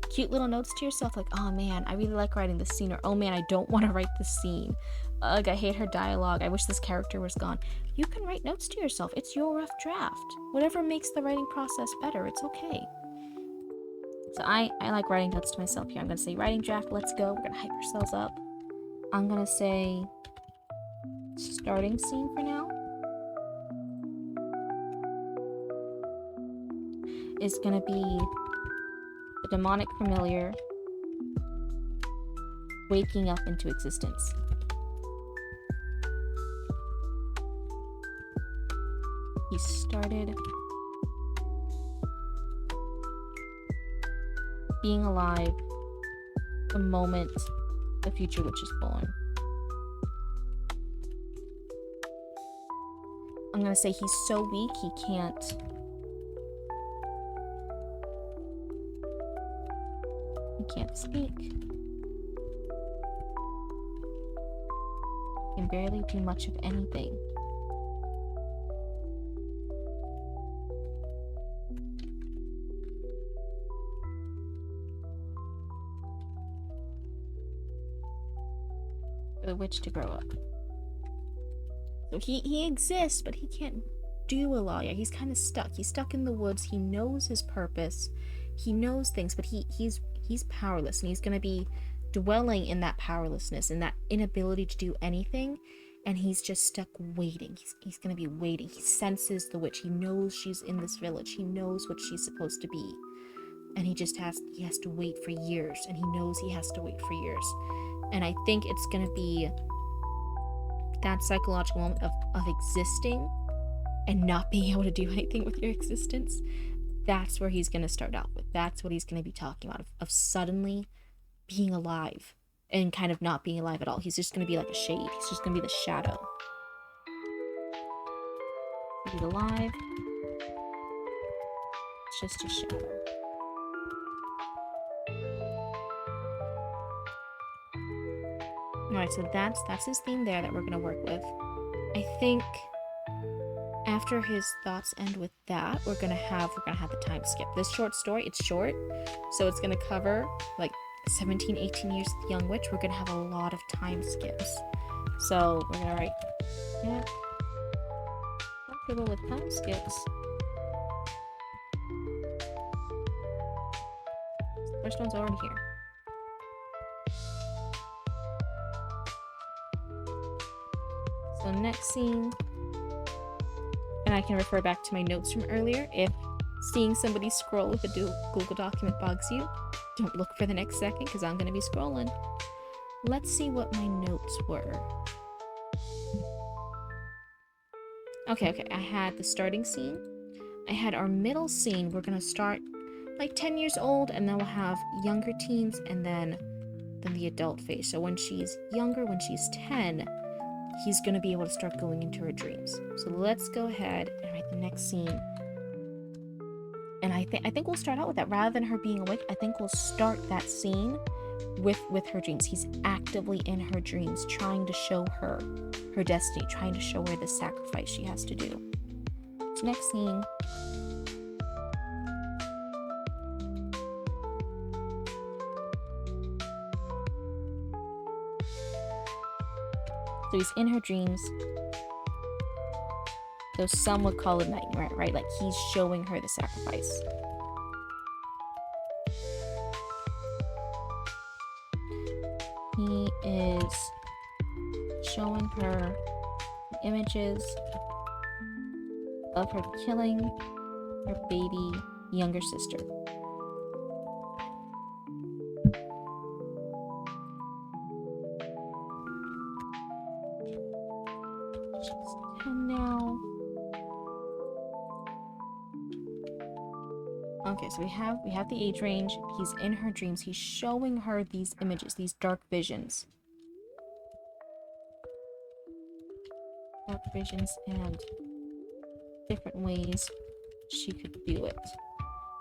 cute little notes to yourself, like, oh man, I really like writing this scene, or oh man, I don't want to write this scene. Ugh, I hate her dialogue. I wish this character was gone. You can write notes to yourself. It's your rough draft. Whatever makes the writing process better, it's okay. So I like writing notes to myself here. I'm going to say writing draft, let's go. We're going to hype ourselves up. I'm going to say starting scene for now is going to be the demonic familiar waking up into existence. He started being alive the moment the future witch is born. I'm gonna say he's so weak he can't speak. He can barely do much of anything. For the witch to grow up. So he exists, but he can't do a lot. Yeah, he's kind of stuck. He's stuck in the woods. He knows his purpose. He knows things, but he's powerless, and he's going to be dwelling in that powerlessness and that inability to do anything, and he's just stuck waiting. He's going to be waiting. He senses the witch. He knows she's in this village. He knows what she's supposed to be, and he has to wait for years, and he knows he has to wait for years. And I think it's going to be that psychological moment of existing and not being able to do anything with your existence. That's where he's going to start out with. That's what he's going to be talking about, of suddenly being alive and kind of not being alive at all. He's just going to be like a shade. He's just going to be the shadow. He's alive. It's just a shadow. Alright, so that's his theme there that we're going to work with. I think after his thoughts end with that, we're gonna have the time skip. This short story, it's short, so it's gonna cover like 17, 18 years of the young witch. We're gonna have a lot of time skips. So we're gonna write, yeah, comfortable with time skips. First one's already here. So next scene, and I can refer back to my notes from earlier. If seeing somebody scroll with a Google document bugs you, don't look for the next second because I'm going to be scrolling. Let's see what my notes were. Okay, I had the starting scene. I had our middle scene. We're going to start like 10 years old, and then we'll have younger teens, and then the adult phase. So when she's younger, when she's 10, he's going to be able to start going into her dreams. So let's go ahead and write the next scene. And I think we'll start out with that. Rather than her being awake, I think we'll start that scene with her dreams. He's actively in her dreams, trying to show her her destiny, trying to show her the sacrifice she has to do. So next scene. So he's in her dreams. So some would call it nightmare, right? Like he's showing her the sacrifice. He is showing her images of her killing her baby younger sister. She's 10 now. Okay, so we have the age range. He's in her dreams. He's showing her these images, these dark visions. Dark visions and different ways she could do it.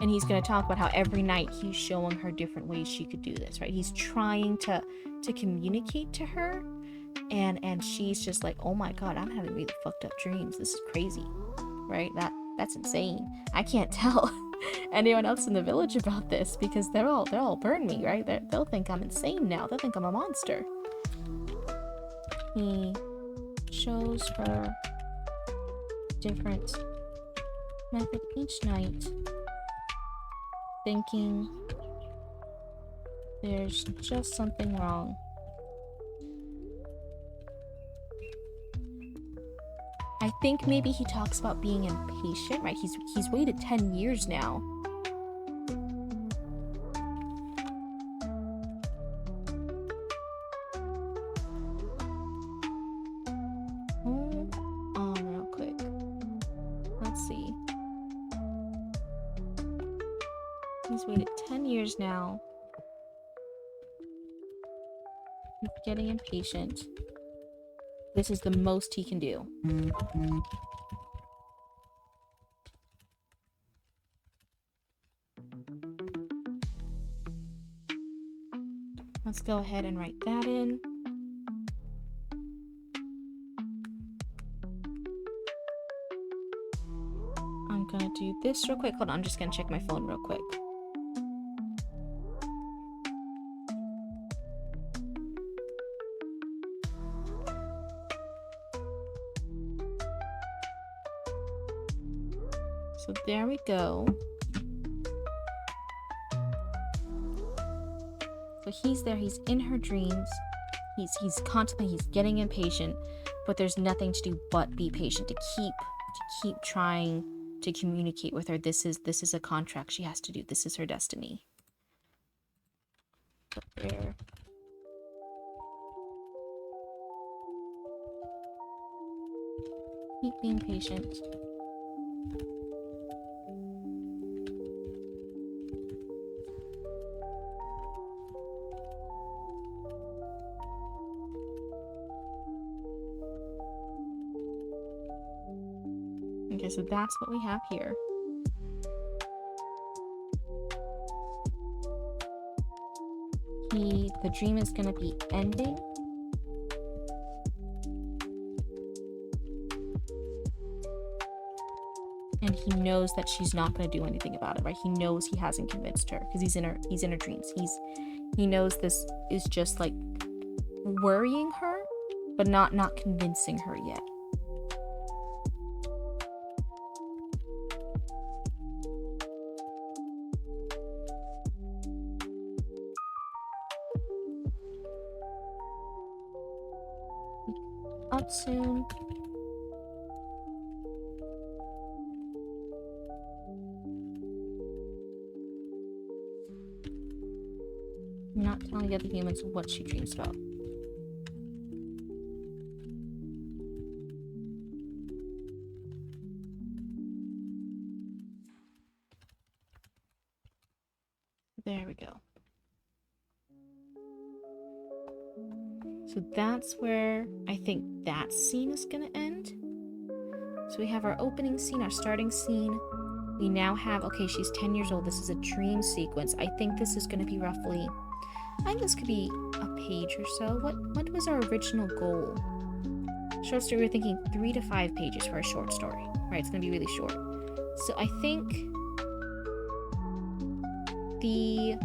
And he's going to talk about how every night he's showing her different ways she could do this, right? He's trying to communicate to her, and she's just like, oh my god, I'm having really fucked up dreams. This is crazy, right? That's insane. I can't tell anyone else in the village about this because they'll all burn me, right? They'll think I'm insane now. They'll think I'm a monster. He shows her different method each night, thinking there's just something wrong. I think maybe he talks about being impatient, right? He's waited 10 years now. Hold on real quick. Let's see. He's waited 10 years now. He's getting impatient. This is the most he can do. Let's go ahead and write that in. I'm gonna do this real quick. Hold on, I'm just gonna check my phone real quick. So there we go. So he's there, he's in her dreams. He's constantly, he's getting impatient, but there's nothing to do but be patient, to keep trying to communicate with her. This is a contract she has to do. This is her destiny. But there. Keep being patient. Okay, so that's what we have here. The dream is gonna be ending. And he knows that she's not gonna do anything about it, right? He knows he hasn't convinced her because he's in her dreams. He knows this is just like worrying her, but not convincing her yet. Up soon. I'm not telling the other humans what she dreams about. There we go. So that's where I think that scene is gonna end. So we have our opening scene, our starting scene. We now have, okay, she's 10 years old. This is a dream sequence. I think this is gonna be roughly, I think this could be a page or so. What was our original goal? Short story, we were thinking 3 to 5 pages for a short story, right? It's gonna be really short. So I think the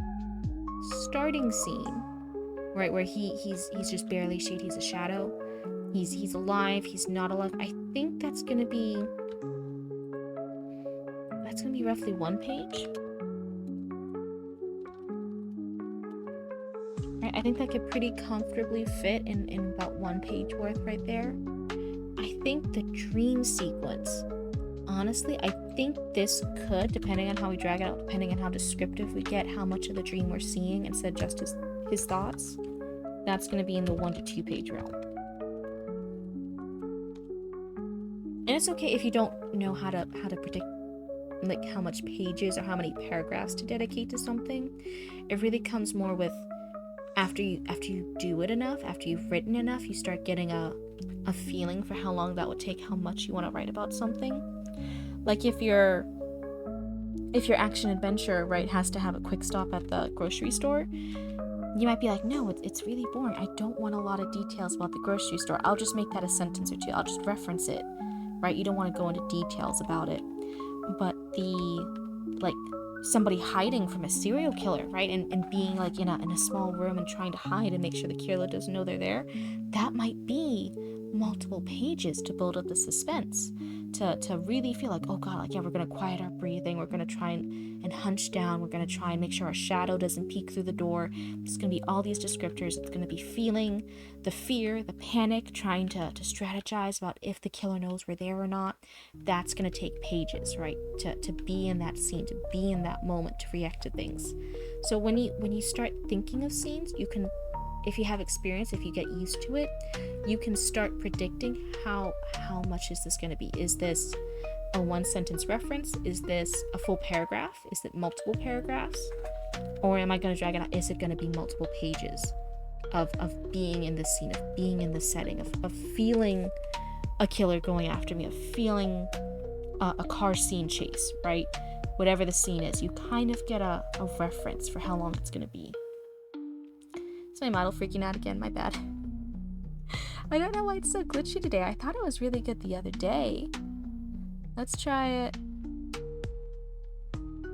starting scene, right, where he's just barely shade, he's a shadow, he's alive, he's not alive. I think that's gonna be roughly 1 page. Right, I think that could pretty comfortably fit in about 1 page worth right there. I think the dream sequence, honestly, I think this could, depending on how we drag it out, depending on how descriptive we get, how much of the dream we're seeing instead of just his thoughts, that's going to be in the 1 to 2 page realm. And it's okay if you don't know how to predict like how much pages or how many paragraphs to dedicate to something. It really comes more with after you do it enough, after you've written enough, you start getting a feeling for how long that would take, how much you want to write about something. Like if your action adventure, right, has to have a quick stop at the grocery store, you might be like, no, it's really boring. I don't want a lot of details about the grocery store. I'll just make that a sentence or two. I'll just reference it, right? You don't want to go into details about it. But like somebody hiding from a serial killer, right, and being like in a small room and trying to hide and make sure the killer doesn't know they're there, that might be multiple pages to build up the suspense, to really feel like, oh god, like, yeah, we're gonna quiet our breathing, we're gonna try and hunch down, we're gonna try and make sure our shadow doesn't peek through the door. It's gonna be all these descriptors. It's gonna be feeling the fear, the panic, trying to strategize about if the killer knows we're there or not. That's gonna take pages, right, to be in that scene, to be in that moment, to react to things. So when you start thinking of scenes, you can, if you have experience, if you get used to it, you can start predicting how much is this going to be. Is this a 1-sentence reference? Is this a full paragraph? Is it multiple paragraphs? Or am I going to drag it out? Is it going to be multiple pages of being in this scene, of being in this setting, of feeling a killer going after me, of feeling a car scene chase, right? Whatever the scene is, you kind of get a reference for how long it's going to be. My model freaking out again, my bad. I don't know why it's so glitchy today. I thought it was really good the other day. Let's try it.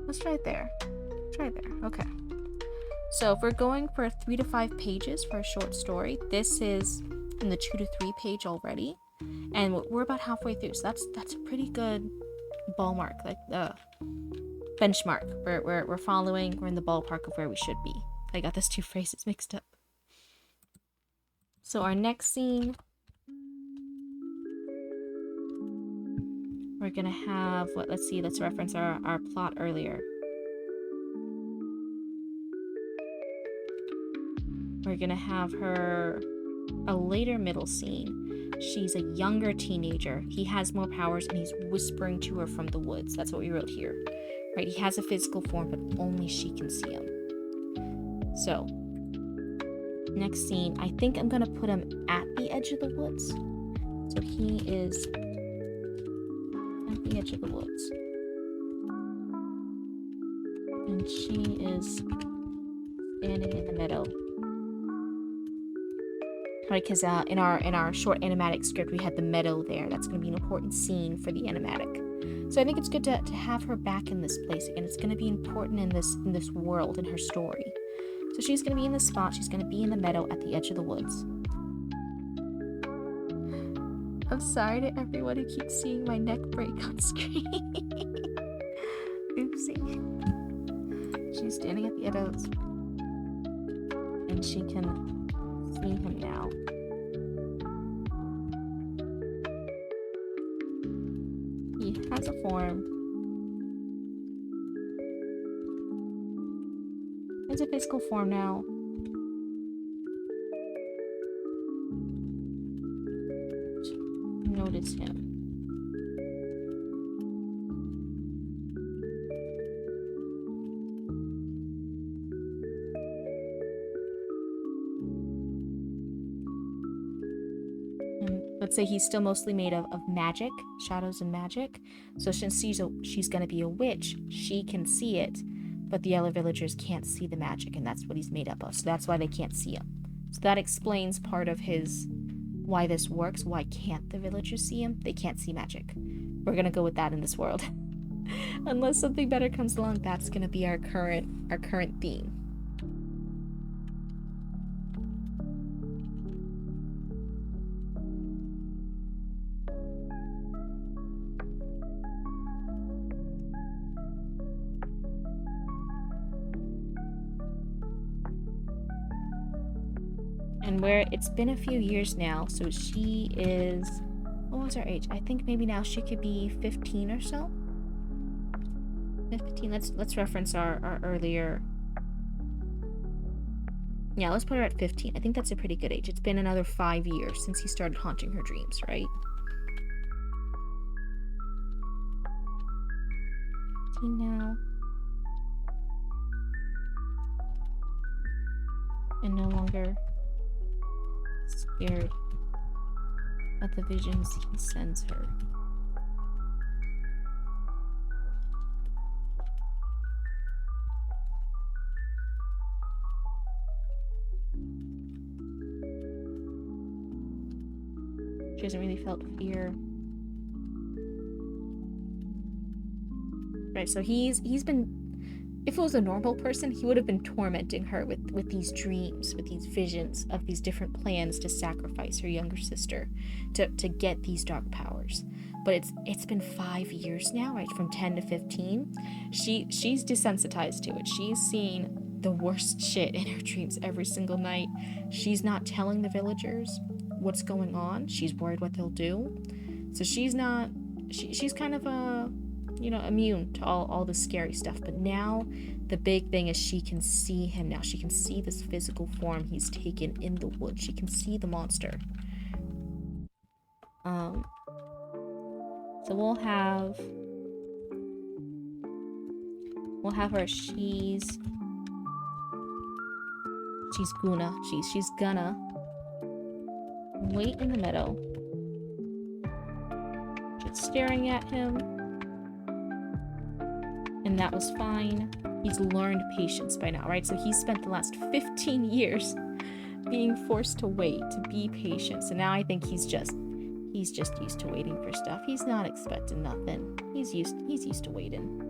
Let's try it there. Try it there. Okay. So if we're going for 3 to 5 pages for a short story, this is in the 2 to 3 page already, and we're about halfway through. So that's a pretty good ballpark, like the benchmark. We're following. We're in the ballpark of where we should be. I got those two phrases mixed up. So our next scene, we're gonna have let's reference our plot earlier. We're gonna have her a later middle scene. She's a younger teenager. He has more powers and he's whispering to her from the woods. That's what we wrote here. Right? He has a physical form, but only she can see him. So next scene, I think I'm gonna put him at the edge of the woods. So he is at the edge of the woods. And she is standing in the meadow. Right, because in our short animatic script, we had the meadow there. That's going to be an important scene for the animatic. So I think it's good to have her back in this place again. It's going to be important in this world, in her story. So she's going to be in this spot. She's going to be in the meadow at the edge of the woods. I'm sorry to everyone who keeps seeing my neck break on screen. Oopsie. She's standing at the edge of the woods. And she can see him now. He has a form. Has a physical form now. Notice him. Let's say he's still mostly made of magic, shadows and magic. So since she's going to be a witch, she can see it, but the other villagers can't see the magic, and that's what he's made up of. So that's why they can't see him. So that explains part of why this works. Why can't the villagers see him? They can't see magic. We're going to go with that in this world. Unless something better comes along, that's going to be our current theme. And where it's been a few years now, so she is, what was her age? I think maybe now she could be 15 or so. 15. Let's reference our earlier. Yeah, let's put her at 15. I think that's a pretty good age. It's been another 5 years since he started haunting her dreams, right? 15 now. And no longer scared at the visions he sends her. She hasn't really felt fear. Right, so he's been, if it was a normal person, he would have been tormenting her with these dreams, with these visions of these different plans to sacrifice her younger sister to get these dark powers. But it's been 5 years now, right? From 10 to 15. She's desensitized to it. She's seen the worst shit in her dreams every single night. She's not telling the villagers what's going on. She's worried what they'll do. So she's kind of immune to all the scary stuff. But now the big thing is she can see him now. She can see this physical form he's taken in the woods. She can see the monster. So we'll have her. She's gonna wait in the meadow, just staring at him. And that was fine. He's learned patience by now, right? So he's spent the last 15 years being forced to wait, to be patient. So now I think he's just used to waiting for stuff. He's not expecting nothing. He's used to waiting.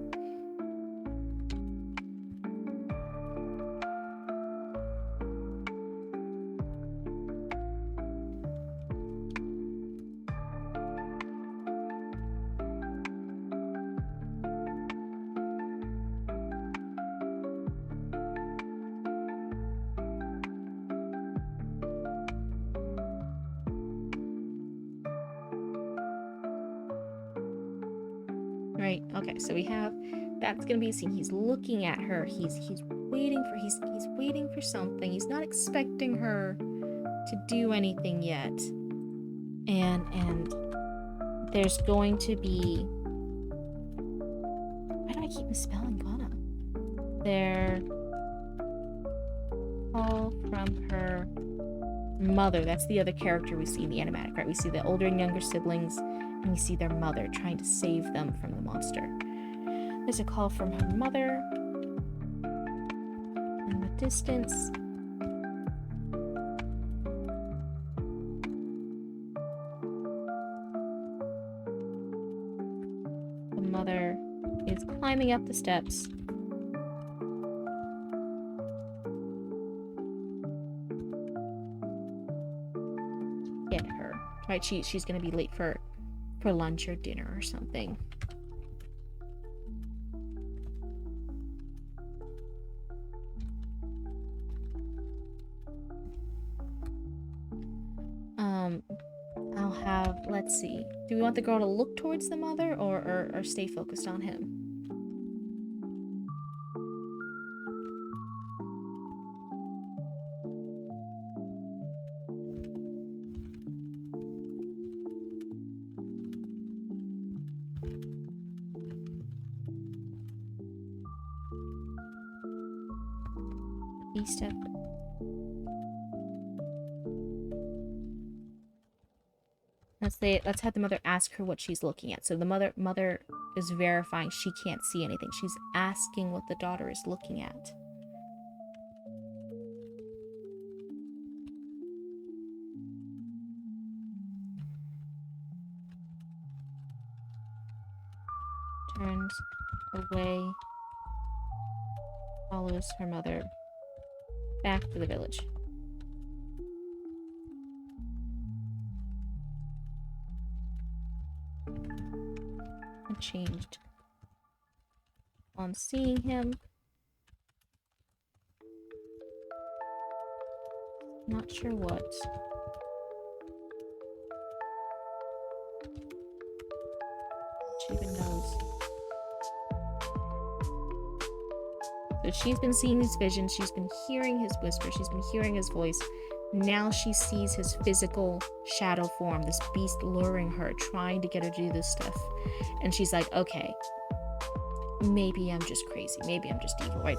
Right, okay, so we have, that's gonna be a scene. He's looking at her, he's waiting for something. He's not expecting her to do anything yet. And there's going to be, why do I keep misspelling Ghana? They're all from her mother. That's the other character we see in the animatic, right? We see the older and younger siblings, and we see their mother trying to save them from the monster. There's a call from her mother in the distance. The mother is climbing up the steps. Get her. Right, she's gonna be late for lunch or dinner or something. I'll have, let's see. Do we want the girl to look towards the mother or stay focused on him? Step. Let's have the mother ask her what she's looking at. So the mother is verifying she can't see anything. She's asking what the daughter is looking at. Turns away, follows her mother back to the village. And changed on seeing him. Not sure what. She even knows. So she's been seeing his visions, she's been hearing his whisper, she's been hearing his voice. Now she sees his physical shadow form, this beast luring her, trying to get her to do this stuff. And she's like, okay, maybe I'm just crazy, maybe I'm just evil, right?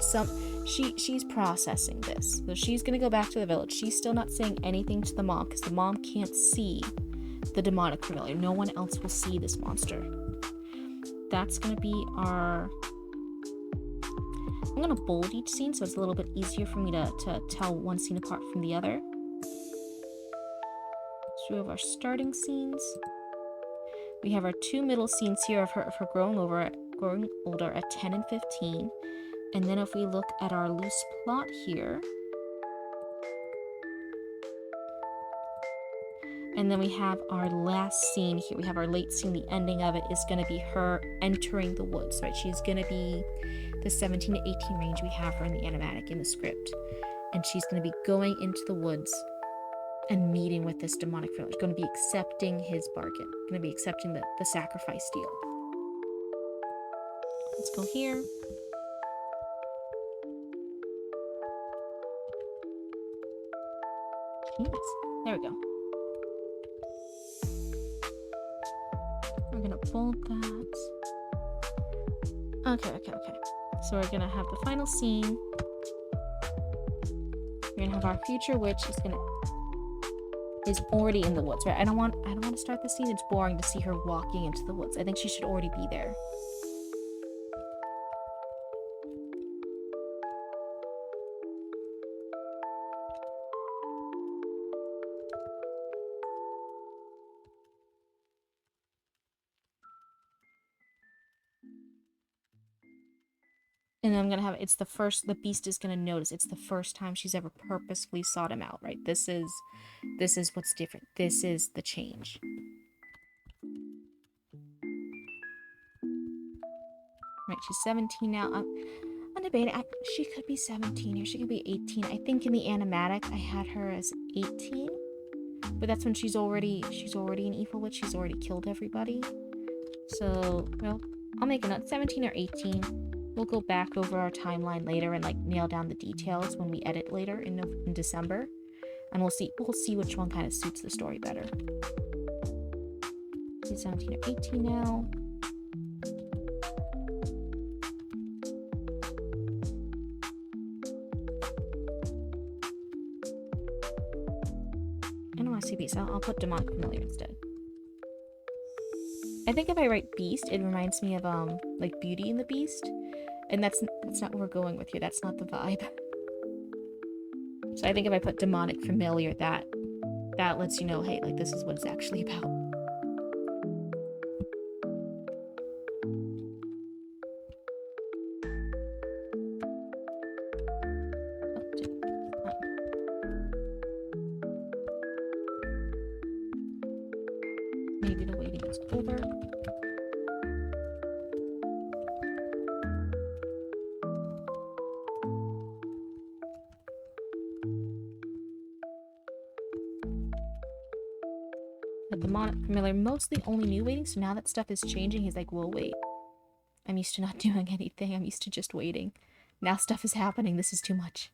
She's processing this. So she's gonna go back to the village. She's still not saying anything to the mom because the mom can't see the demonic familiar. No one else will see this monster. That's gonna be our... I'm gonna bold each scene so it's a little bit easier for me to tell one scene apart from the other. So we have our starting scenes. We have our two middle scenes here of her growing older at 10 and 15. And then if we look at our loose plot here, and then we have our last scene here. We have our late scene. The ending of it is going to be her entering the woods, right? She's going to be the 17 to 18 range we have her in the animatic in the script. And she's going to be going into the woods and meeting with this demonic villain. She's going to be accepting his bargain. Going to be accepting the sacrifice deal. Let's go here. Jeez. There we go. We're gonna bold that. Okay. So we're gonna have the final scene. We're gonna have our future witch is already in the woods, right? I don't want to start the scene. It's boring to see her walking into the woods. I think she should already be there. And I'm gonna have the beast is gonna notice it's the first time she's ever purposefully sought him out, right? This is what's different. This is the change. Right, she's 17 now. I'm debating. She could be 17 or she could be 18. I think in the animatic I had her as 18, but that's when she's already an evil witch. She's already killed everybody. So, well, I'll make a note. 17 or 18. We'll go back over our timeline later and nail down the details when we edit later in December, and we'll see which one kind of suits the story better. She's 17 or 18 now. I don't want to see beast. I'll put demonic familiar instead. I think if I write Beast, it reminds me of like Beauty and the Beast, and that's not what we're going with here. That's not the vibe. So I think if I put demonic familiar, that lets you know, hey, like this is what it's actually about. Maybe the waiting is over. But the demonic familiar mostly only knew waiting, so now that stuff is changing, he's like, whoa, wait. I'm used to not doing anything. I'm used to just waiting. Now stuff is happening. This is too much.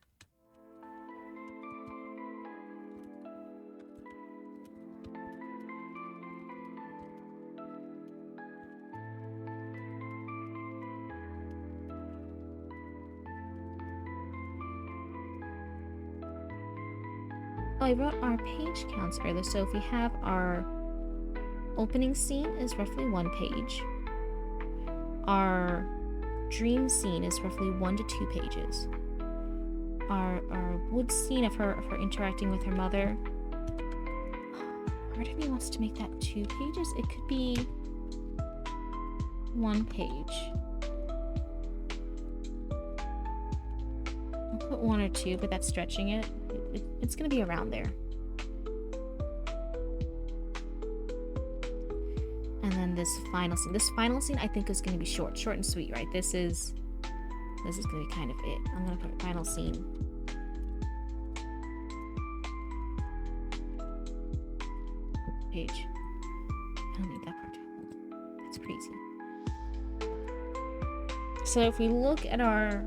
Oh, I wrote our page counts earlier. So if we have our opening scene is roughly 1 page. Our dream scene is roughly 1 to 2 pages. Our wood scene of her interacting with her mother. Part of me wants to make that 2 pages. It could be 1 page. I'll put 1 or 2, but that's stretching it. It's gonna be around there. And then this final scene. This final scene I think is gonna be short and sweet, right? This is gonna be kind of it. I'm gonna put final scene. Page. I don't need that part. That's crazy. So if we look at our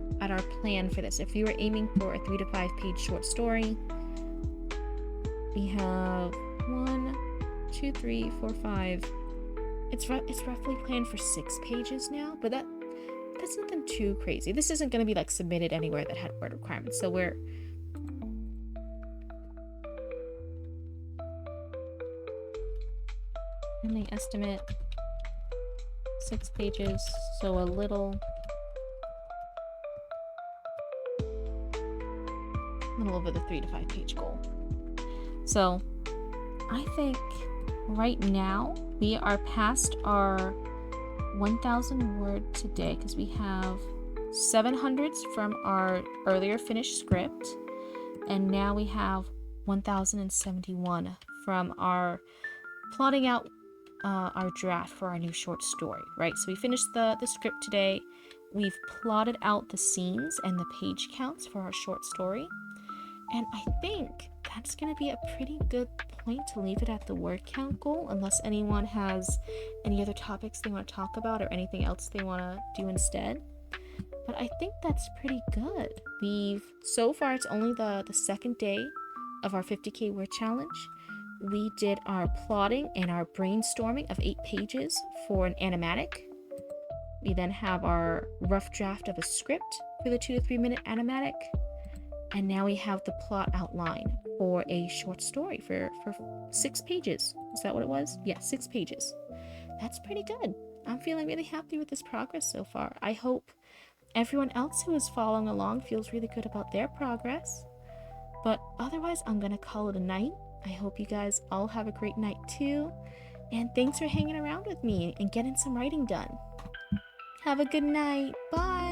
plan for this, if we were aiming for a 3 to 5 page short story, we have 1, 2, 3, 4, 5. It's roughly planned for 6 pages now, but that's nothing too crazy. This isn't going to be like submitted anywhere that had word requirements, so we're ending estimate 6 pages, so a little over the 3 to 5 page goal. So I think right now we are past our 1,000 word today because we have 700s from our earlier finished script, and now we have 1,071 from our plotting out our draft for our new short story, right? So we finished the script today. We've plotted out the scenes and the page counts for our short story. And I think that's going to be a pretty good point to leave it at the word count goal, unless anyone has any other topics they want to talk about or anything else they want to do instead. But I think that's pretty good. So far, it's only the second day of our 50k word challenge. We did our plotting and our brainstorming of 8 pages for an animatic. We then have our rough draft of a script for the 2 to 3 minute animatic. And now we have the plot outline for a short story for 6 pages. Is that what it was? Yeah, 6 pages. That's pretty good. I'm feeling really happy with this progress so far. I hope everyone else who is following along feels really good about their progress. But otherwise, I'm going to call it a night. I hope you guys all have a great night too. And thanks for hanging around with me and getting some writing done. Have a good night. Bye.